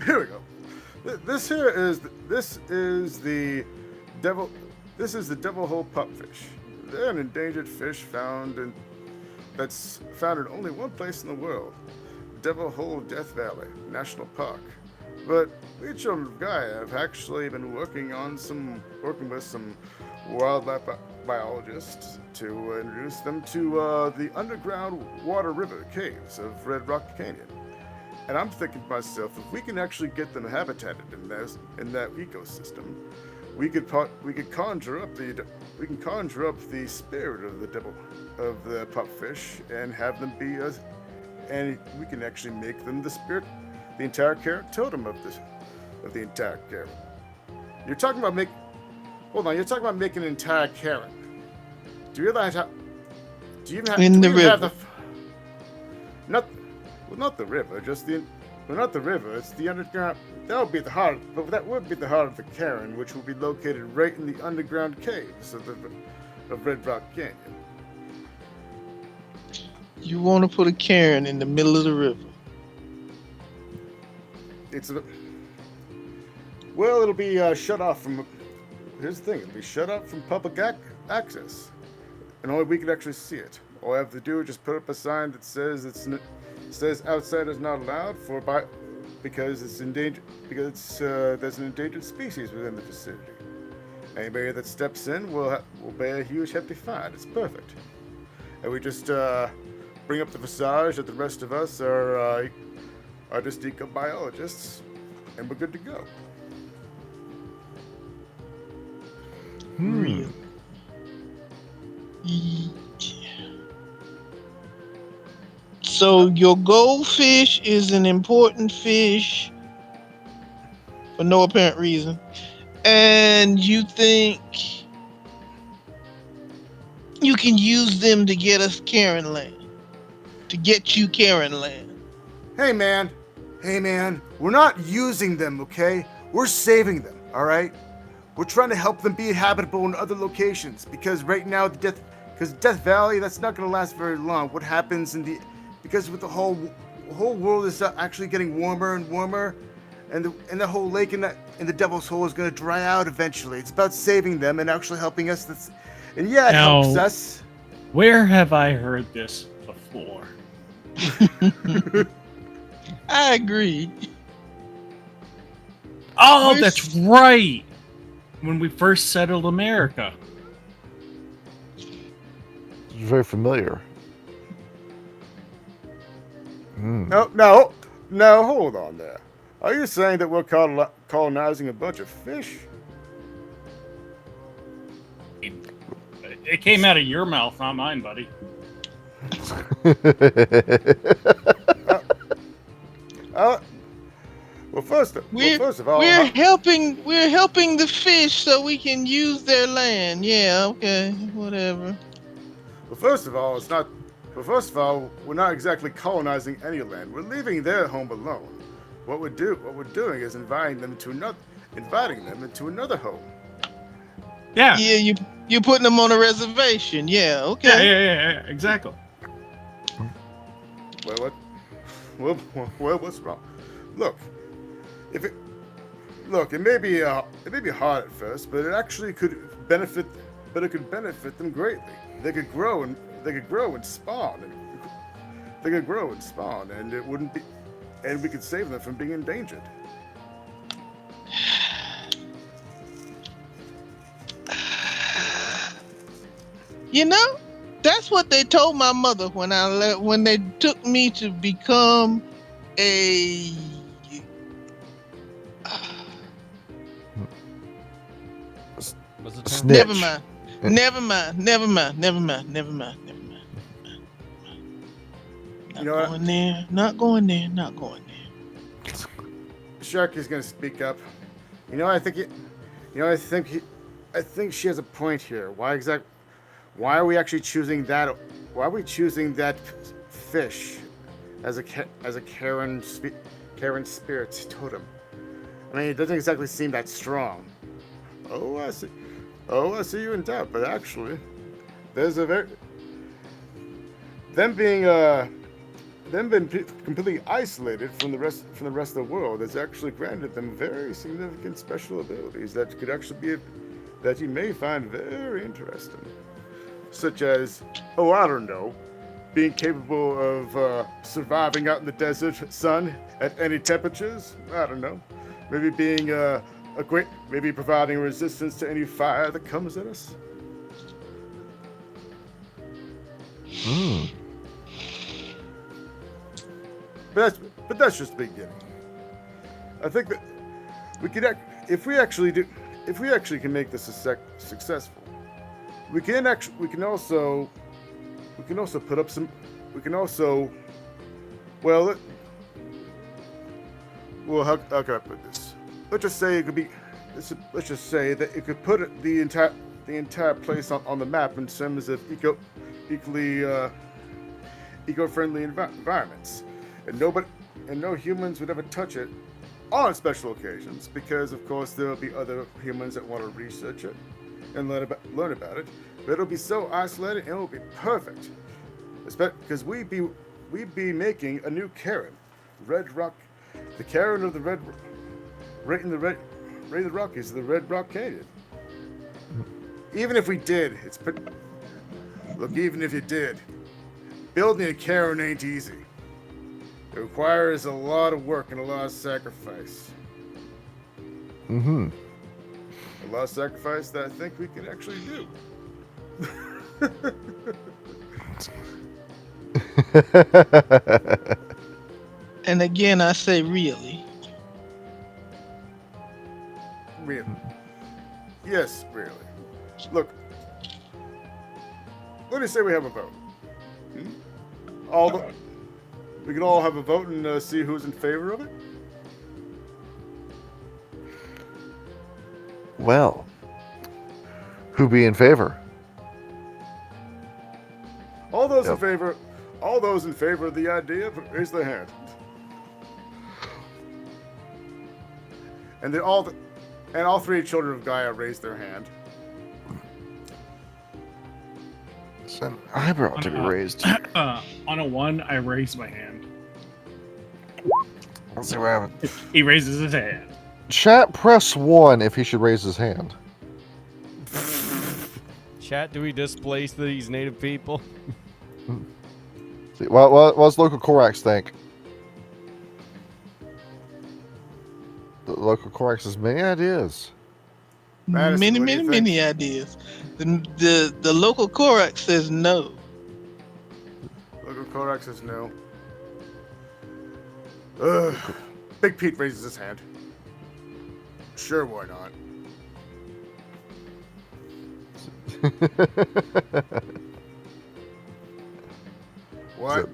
Here we go. This is the devil hole pupfish. They're an endangered fish that's found in only one place in the world, Devil Hole Death Valley National Park. But we children of Gaia have actually been working with some wildlife biologists to introduce them to the underground water river caves of Red Rock Canyon. And I'm thinking to myself, if we can actually get them habitated in that ecosystem, we can conjure up the spirit of the pupfish and have them be us, and we can actually make them the entire carrot totem of the entire carrot. You're talking about making an entire carrot. Do you realize how? Do you even have in do the you even have river? Not the river, not the river. It's the underground. That would be the heart of the cairn, which will be located right in the underground caves of Red Rock Canyon. You want to put a cairn in the middle of the river? It'll be shut off from. Here's the thing: it'll be shut off from public access, and only we can actually see it. All I have to do is just put up a sign that says outsiders not allowed because it's endangered, because there's an endangered species within the vicinity. Anybody that steps in will pay a huge hefty fine. It's perfect. And we just bring up the visage that the rest of us are just ecobiologists, and we're good to go. Really? So your goldfish is an important fish for no apparent reason, and you think you can use them to get us Karen land, to get you Karen land? Hey man, we're not using them, okay? We're saving them, all right? We're trying to help them be habitable in other locations because right now Death Valley, that's not going to last very long. What happens because with the whole world is actually getting warmer and warmer, and the whole lake in the Devil's Hole is going to dry out eventually. It's about saving them and actually helping us. It helps us. Where have I heard this before? I agree. Oh, that's right. When we first settled America. It's very familiar. No, hold on there. Are you saying that we're colonizing a bunch of fish? It came out of your mouth, not mine, buddy. Well, first of all, we're helping the fish so we can use their land. Yeah, okay, whatever. Well, first of all, we're not exactly colonizing any land. We're leaving their home alone. What we're doing is inviting them into another home. Yeah. Yeah, you putting them on a reservation. Yeah, okay. Yeah, exactly. Well, what's wrong? Look, it may be hard at first, but it actually could benefit. But it could benefit them greatly. They could grow and spawn, and it wouldn't be, and we could save them from being endangered. You know, that's what they told my mother when they took me to become a. What's the term? Snitch. Never mind. Not going there. Shark is going to speak up. I think she has a point here. Why are we actually choosing that? Why are we choosing that fish as a Karen spirit totem? I mean, it doesn't exactly seem that strong. Oh, I see you in doubt. But actually, there's them being completely isolated from the rest of the world has actually granted them very significant special abilities that could actually that you may find very interesting, such as, I don't know, being capable of surviving out in the desert sun at any temperatures. I don't know, maybe being maybe providing resistance to any fire that comes at us. But that's just the beginning. I think that we could, if we actually can make this successful, we can also put up some. We can also, well, how can I put this? Let's just say it could be. Let's just say that it could put the entire place on the map in terms of eco-friendly environments. And no humans would ever touch it on special occasions, because of course there will be other humans that want to research it and learn about it. But it'll be so isolated and it'll be perfect, because we'd be making a new Karen, Red Rock, the Karen of the Red Rockies, the Red Rock Canyon. Even if we did, even if you did, building a Karen ain't easy. It requires a lot of work and a lot of sacrifice. A lot of sacrifice that I think we can actually do. And again, I say really. Really? Yes, really. Look, let me say we have a vote. We can all have a vote and see who's in favor of it. Well, who be in favor? All those in favor of the idea, raise their hand. And all three children of Gaia raised their hand. It's an eyebrow to be raised. On a 1, I raise my hand. Let's see what happens. He raises his hand. Chat, press 1 if he should raise his hand. Chat, do we displace these native people? See, what does local Korax think? The local Korax has many ideas. Madison, Many ideas. The local Korax says no. Local Korax says no. Big Pete raises his hand. Sure, why not? What?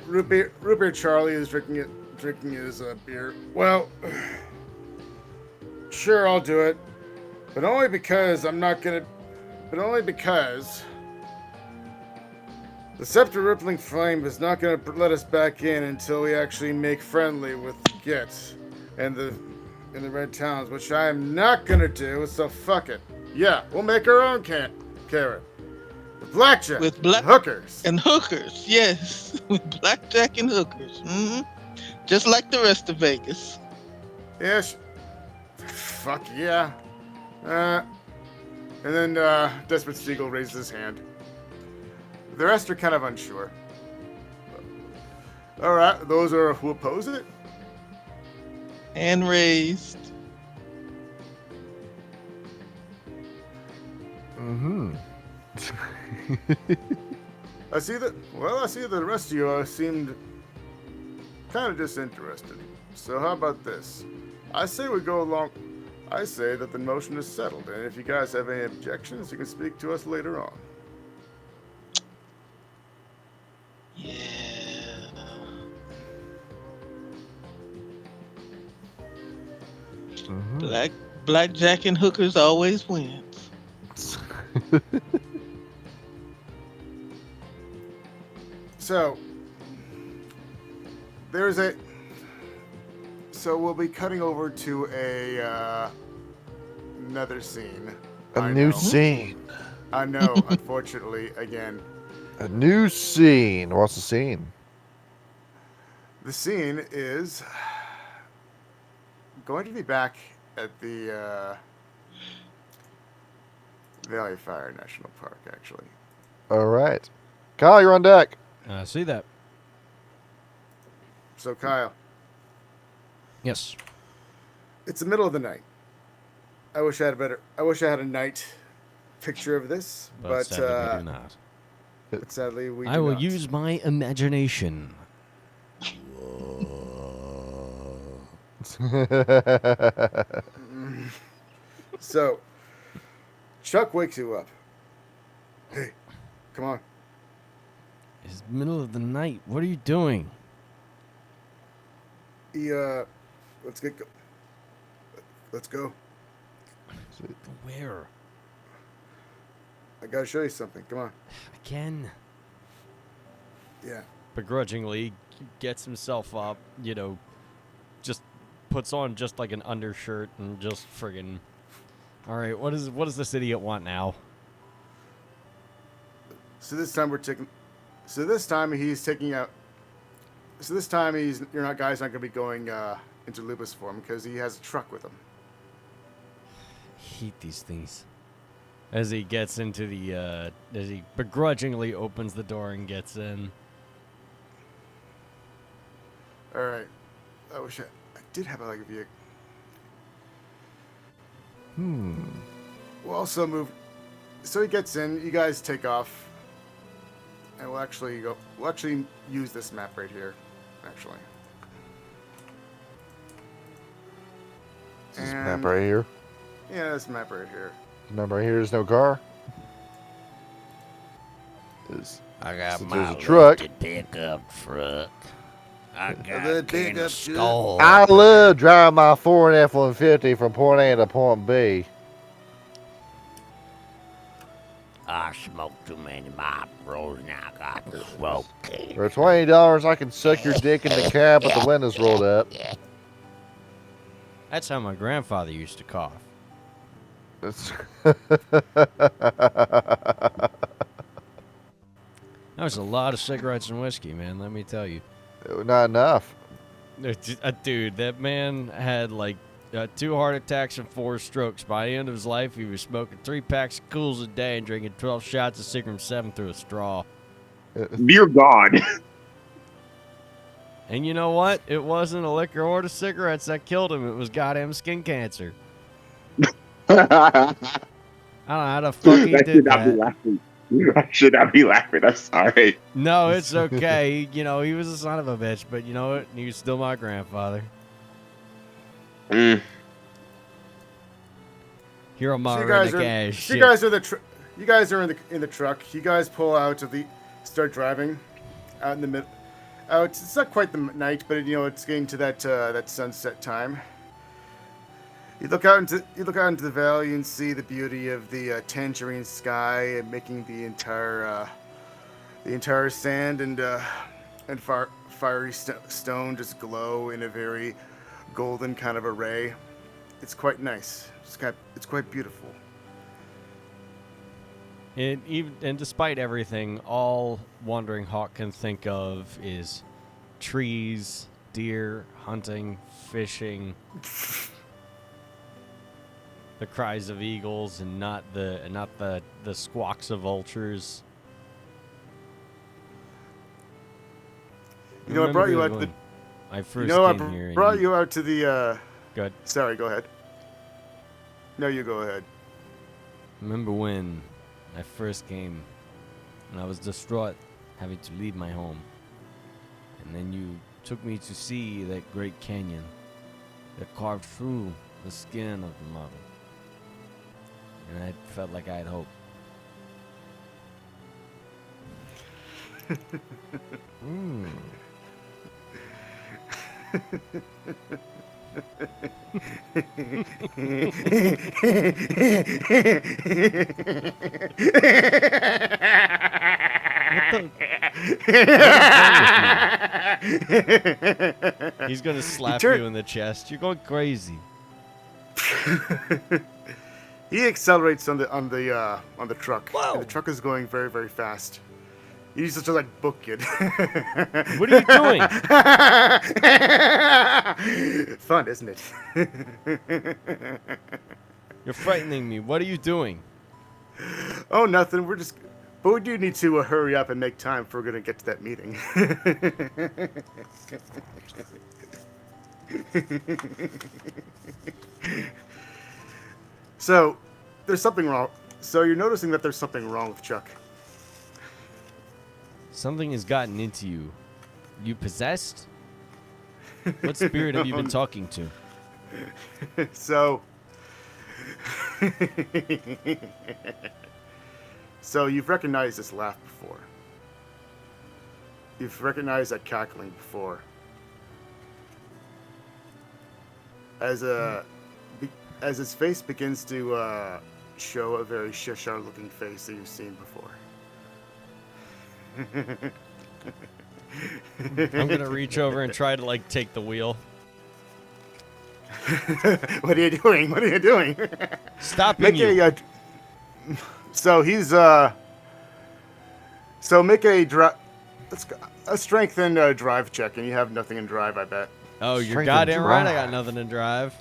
Root beer Charlie is drinking his beer. Well, sure, I'll do it, but only because the Scepter Rippling Flame is not gonna let us back in until we actually make friendly with the Gits and the Red Towns, which I am not gonna do. So fuck it. Yeah, we'll make our own carrot. With blackjack. With hookers. And hookers, yes. With blackjack and hookers. Mm-hmm. Just like the rest of Vegas. Yes. Fuck yeah. And then Desperate Seagull raises his hand. The rest are kind of unsure. Alright, those are who oppose it? Hand raised. Mm-hmm. I see that the rest of you seemed kind of disinterested. So how about this? I say that the motion is settled, and if you guys have any objections, you can speak to us later on. Yeah. Mm-hmm. Blackjack and hookers always wins. So we'll be cutting over to another scene. A new scene. I know, unfortunately, again. A new scene. What's the scene? The scene is going to be back at the Valley Fire National Park, actually. All right. Kyle, you're on deck. I see that. So, Kyle, Yes. it's the middle of the night. I wish I had a night picture of this, but sadly we do not. sadly we do I will not. use my imagination. So, Chuck wakes you up. Hey, come on. It's the middle of the night. What are you doing? Let's go. Where? I gotta show you something. Come on. Again? Yeah. Begrudgingly gets himself up, just puts on just like an undershirt and just friggin'. All right, what does this idiot want now? So this time guys aren't gonna be going into Lupus for him because he has a truck with him. I hate these things. As he gets into as he begrudgingly opens the door and gets in. All right. I wish I did have a vehicle. We'll also move. So he gets in. You guys take off, and we'll actually use this map right here. Actually. This map right here. Yeah, this map right here. Map right here is no car. I got Since my there's a truck. lifted pickup truck. I The got a pickup can of truck. skull. I love driving my Ford F-150 from point A to point B. I smoked too many mop rolls and I got the smoke. For $20, I can suck your dick in the cab with the windows rolled up. That's how my grandfather used to cough. That's That was a lot of cigarettes and whiskey, man, let me tell you. not enough. Dude, that man had like 2 heart attacks and 4 strokes. By the end of his life, he was smoking 3 packs of Cools a day and drinking 12 shots of Seagram 7 through a straw. Dear God. And you know what? It wasn't a liquor or the cigarettes that killed him. It was goddamn skin cancer. I don't know how the fuck he That did should not be that. laughing. I should not be laughing. I'm sorry. No, it's okay. You know, he was a son of a bitch, but you know what? He was still my grandfather. Mm. Hero So my you guys redneck are ass so shit. you guys are you guys are in the truck. You guys pull out of the start driving out in the mid. It's not quite the night, but it's getting to that sunset time. You look out into the valley and see the beauty of the tangerine sky and making the entire sand and fiery stone just glow in a very golden kind of array. It's quite nice. It's quite beautiful. And despite everything, all Wandering Hawk can think of is trees, deer, hunting, fishing, the cries of eagles, and not the squawks of vultures. I brought you out to the. I first came here. Brought you out to the. Good. Sorry, go ahead. No, you go ahead. Remember when I first came and I was distraught having to leave my home. And then you took me to see that great canyon that carved through the skin of the mountain. And I felt like I had hope. He's gonna slap you in the chest. You're going crazy. He accelerates on the truck. Whoa. And the truck is going very, very fast. He's just like book it. What are you doing? Fun, isn't it? You're frightening me. What are you doing? Oh, nothing. But we do need to hurry up and make time if we're going to get to that meeting. So, there's something wrong. So you're noticing that there's something wrong with Chuck. Something has gotten into you. You possessed? What spirit have you been talking to? So... So you've recognized this laugh before. You've recognized that cackling before. As his face begins to show a very Cheshire-looking face that you've seen before. I'm gonna reach over and try to take the wheel. What are you doing? What are you doing? Stopping you. So he's So make a strength and drive check, and you have nothing in drive, I bet. Oh, you're Strength goddamn and right. I got drive. nothing in drive.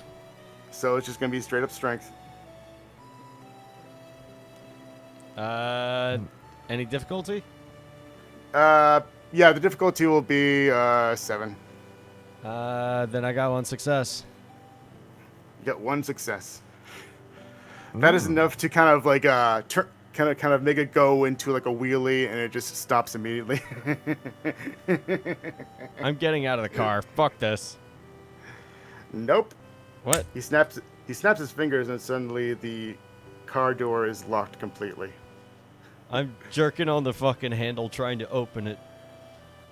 So it's just gonna be straight up strength. Any difficulty? Yeah, the difficulty will be 7. Then I got one success. You got 1 success. That is enough to kind of kind of make it go into like a wheelie, and it just stops immediately. I'm getting out of the car. Fuck this. Nope. What? He snaps his fingers, and suddenly the car door is locked completely. I'm jerking on the fucking handle trying to open it.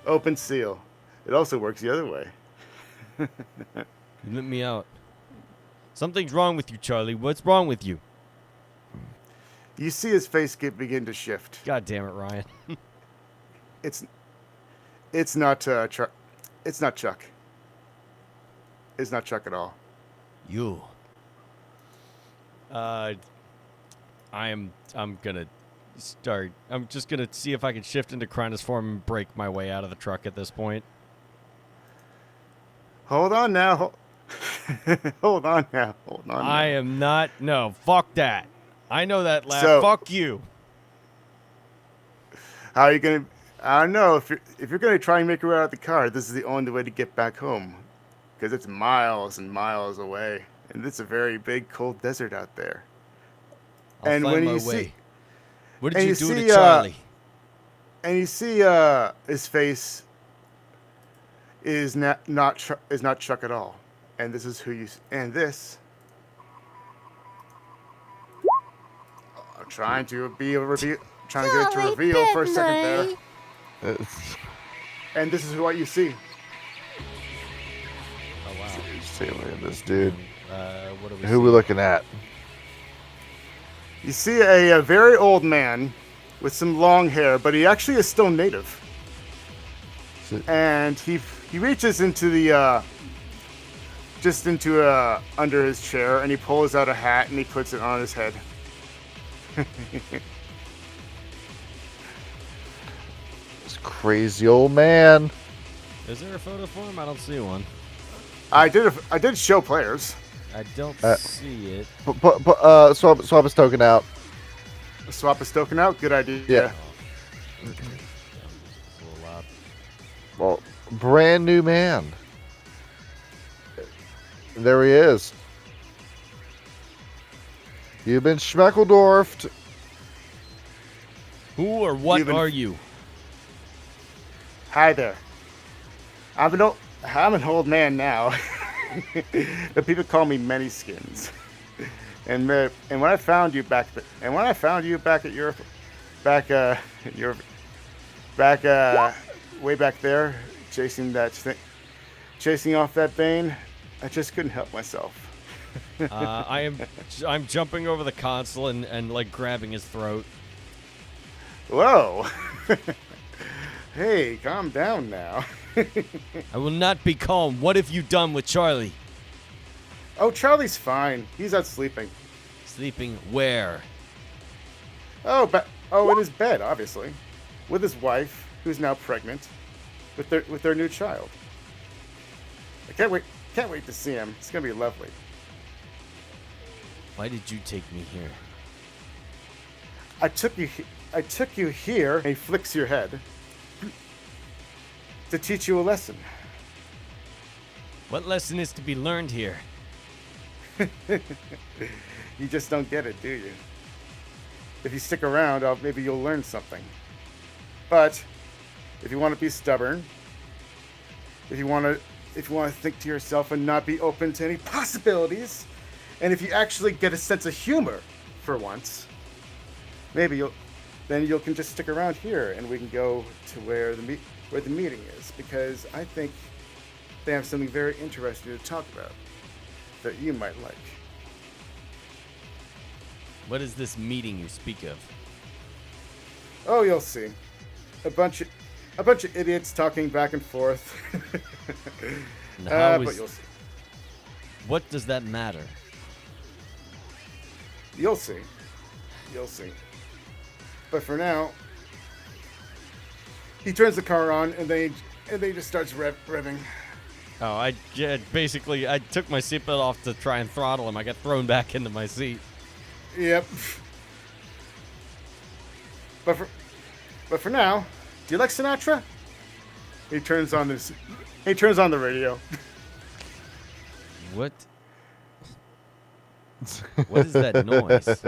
Open seal. It also works the other way. You let me out. Something's wrong with you, Charlie. What's wrong with you? You see his face begin to shift. God damn it, Ryan. It's not Chuck. It's not Chuck. It's not Chuck at all. You. I'm gonna start. I'm just gonna see if I can shift into Cronus form and break my way out of the truck at this point. Hold on now. Hold on now. Hold on. I am not. No, fuck that. I know that laugh. So- Fuck you. How are you gonna? I don't know if you're gonna try and make your way out of the car. This is the only way to get back home, because it's miles and miles away, and it's a very big, cold desert out there. I'll And find when my you way. What And did you you do see, to Charlie? And you see his face is not Chuck at all. And this is who you and this I'm trying to be a reveal, trying to get it to reveal for a second there. It's And this is what you see. Oh wow. Seriously, this dude. What are we Who we seeing? looking at? You see a very old man with some long hair, but he actually is still native. And he reaches into the just into under his chair, and he pulls out a hat and he puts it on his head. This crazy old man. Is there a photo for him? I don't see one. I did show players. I don't see it. Swap his token out. Swap his token out. Good idea. Yeah. It's a little loud. Well, brand new man. There he is. You've been schmeckledorfed. Who or what You've been- are you? Hi there. I'm an old man now, but people call me Many Skins. And when I found you back at your way back there, chasing off that Bane, I just couldn't help myself. I'm jumping over the console and like grabbing his throat. Whoa. Hey, calm down now. I will not be calm. What have you done with Charlie? Oh, Charlie's fine. He's out sleeping. Sleeping where? In his bed, obviously, with his wife, who's now pregnant, with their new child. I can't wait to see him. It's gonna be lovely. Why did you take me here? I took you here. And he flicks your head to teach you a lesson. What lesson is to be learned here? You just don't get it, do you? If you stick around, maybe you'll learn something. But if you want to be stubborn, if you want to think to yourself and not be open to any possibilities, and if you actually get a sense of humor for once, maybe you can just stick around here, and we can go to where the meeting is, because I think they have something very interesting to talk about that you might like. What is this meeting you speak of? Oh, you'll see. A bunch of idiots talking back and forth. And how but is- you'll see. What does that matter? You'll see. You'll see. But for now, he turns the car on, and they just starts revving. Oh, I took my seatbelt off to try and throttle him. I got thrown back into my seat. Yep. But for now, do you like Sinatra? He turns on the radio. What? What is that noise?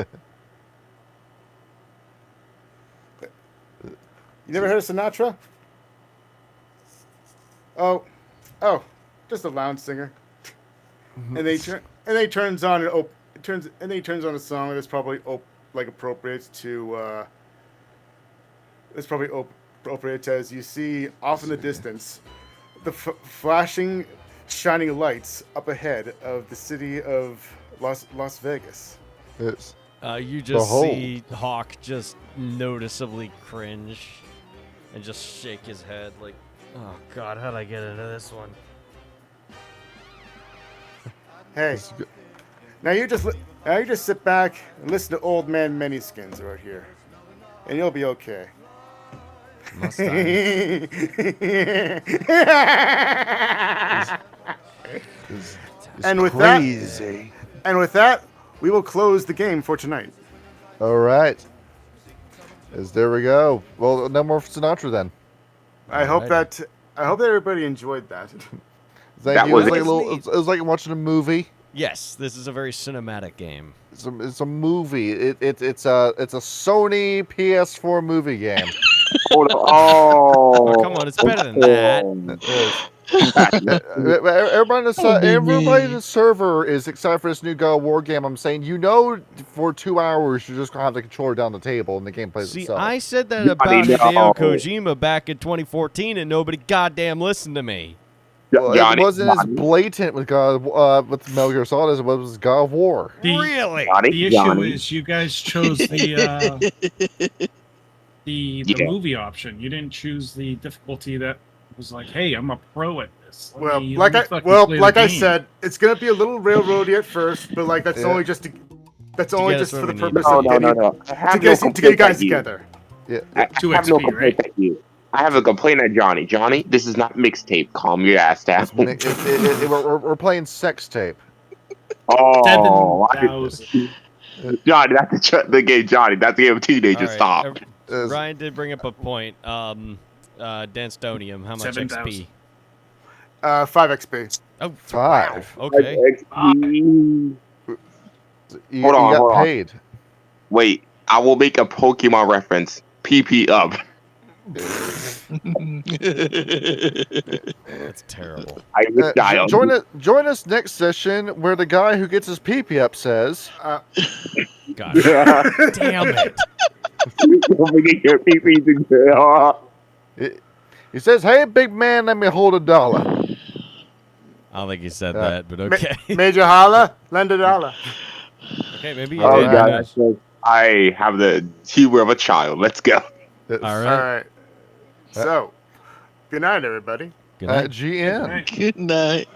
You never heard of Sinatra? Oh, just a lounge singer. And they turns on a song that's probably appropriate to appropriate as you see off in the distance the flashing, shining lights up ahead of the city of Las Vegas. It's You just Behold. see Hawk just noticeably cringe and just shake his head like, oh God, how'd I get into this one? Hey, now you just sit back and listen to old man Many Skins right here, and you'll be okay. Must I? And with crazy. that, we will close the game for tonight. All right. There we go. Well, no more Sinatra then. I hope Alrighty. that everybody enjoyed that. Thank That you. was It was like watching a movie Yes, this is a very cinematic game. It's a movie. It's a Sony PS4 movie game. Hold on. Oh, come on, it's better than that. Everybody in the server is excited for this new God of War game. I'm saying, for 2 hours you're just gonna have the controller down the table and the game plays See, itself. I said that about Hideo Kojima back in 2014, and nobody goddamn listened to me. Well, Johnny, it wasn't as blatant with with Metal Gear Solid as it was with God of War. Really? The issue is you guys chose the movie option. You didn't choose the difficulty that was like, hey, I'm a pro at this. Well, like I said, it's gonna be a little railroady at first, but like that's only just for the purpose of to get you guys together. Yeah, I have no complaint at you. I have a complaint at Johnny. Johnny, this is not mixtape. Calm your ass down. We're playing sex tape. Oh, 7,000. Johnny, that's the game. Johnny, that's the game of teenagers. Right. Stop. Ryan did bring up a point. Danstonium, how much 7,000. XP? 5 XP. Oh, 5. Okay. You Hold on. got paid. Wait, I will make a Pokemon reference. PP up. That's terrible. I would die. Join us next session where the guy who gets his PP up says, God damn it. He says, "Hey, big man, let me hold $1." I don't think he said that, but okay. Major holla, lend $1. Okay, maybe you Oh, did. God. I have the humor of a child. Let's go. All right. All right. So, good night, everybody. Good night. GM. Good night.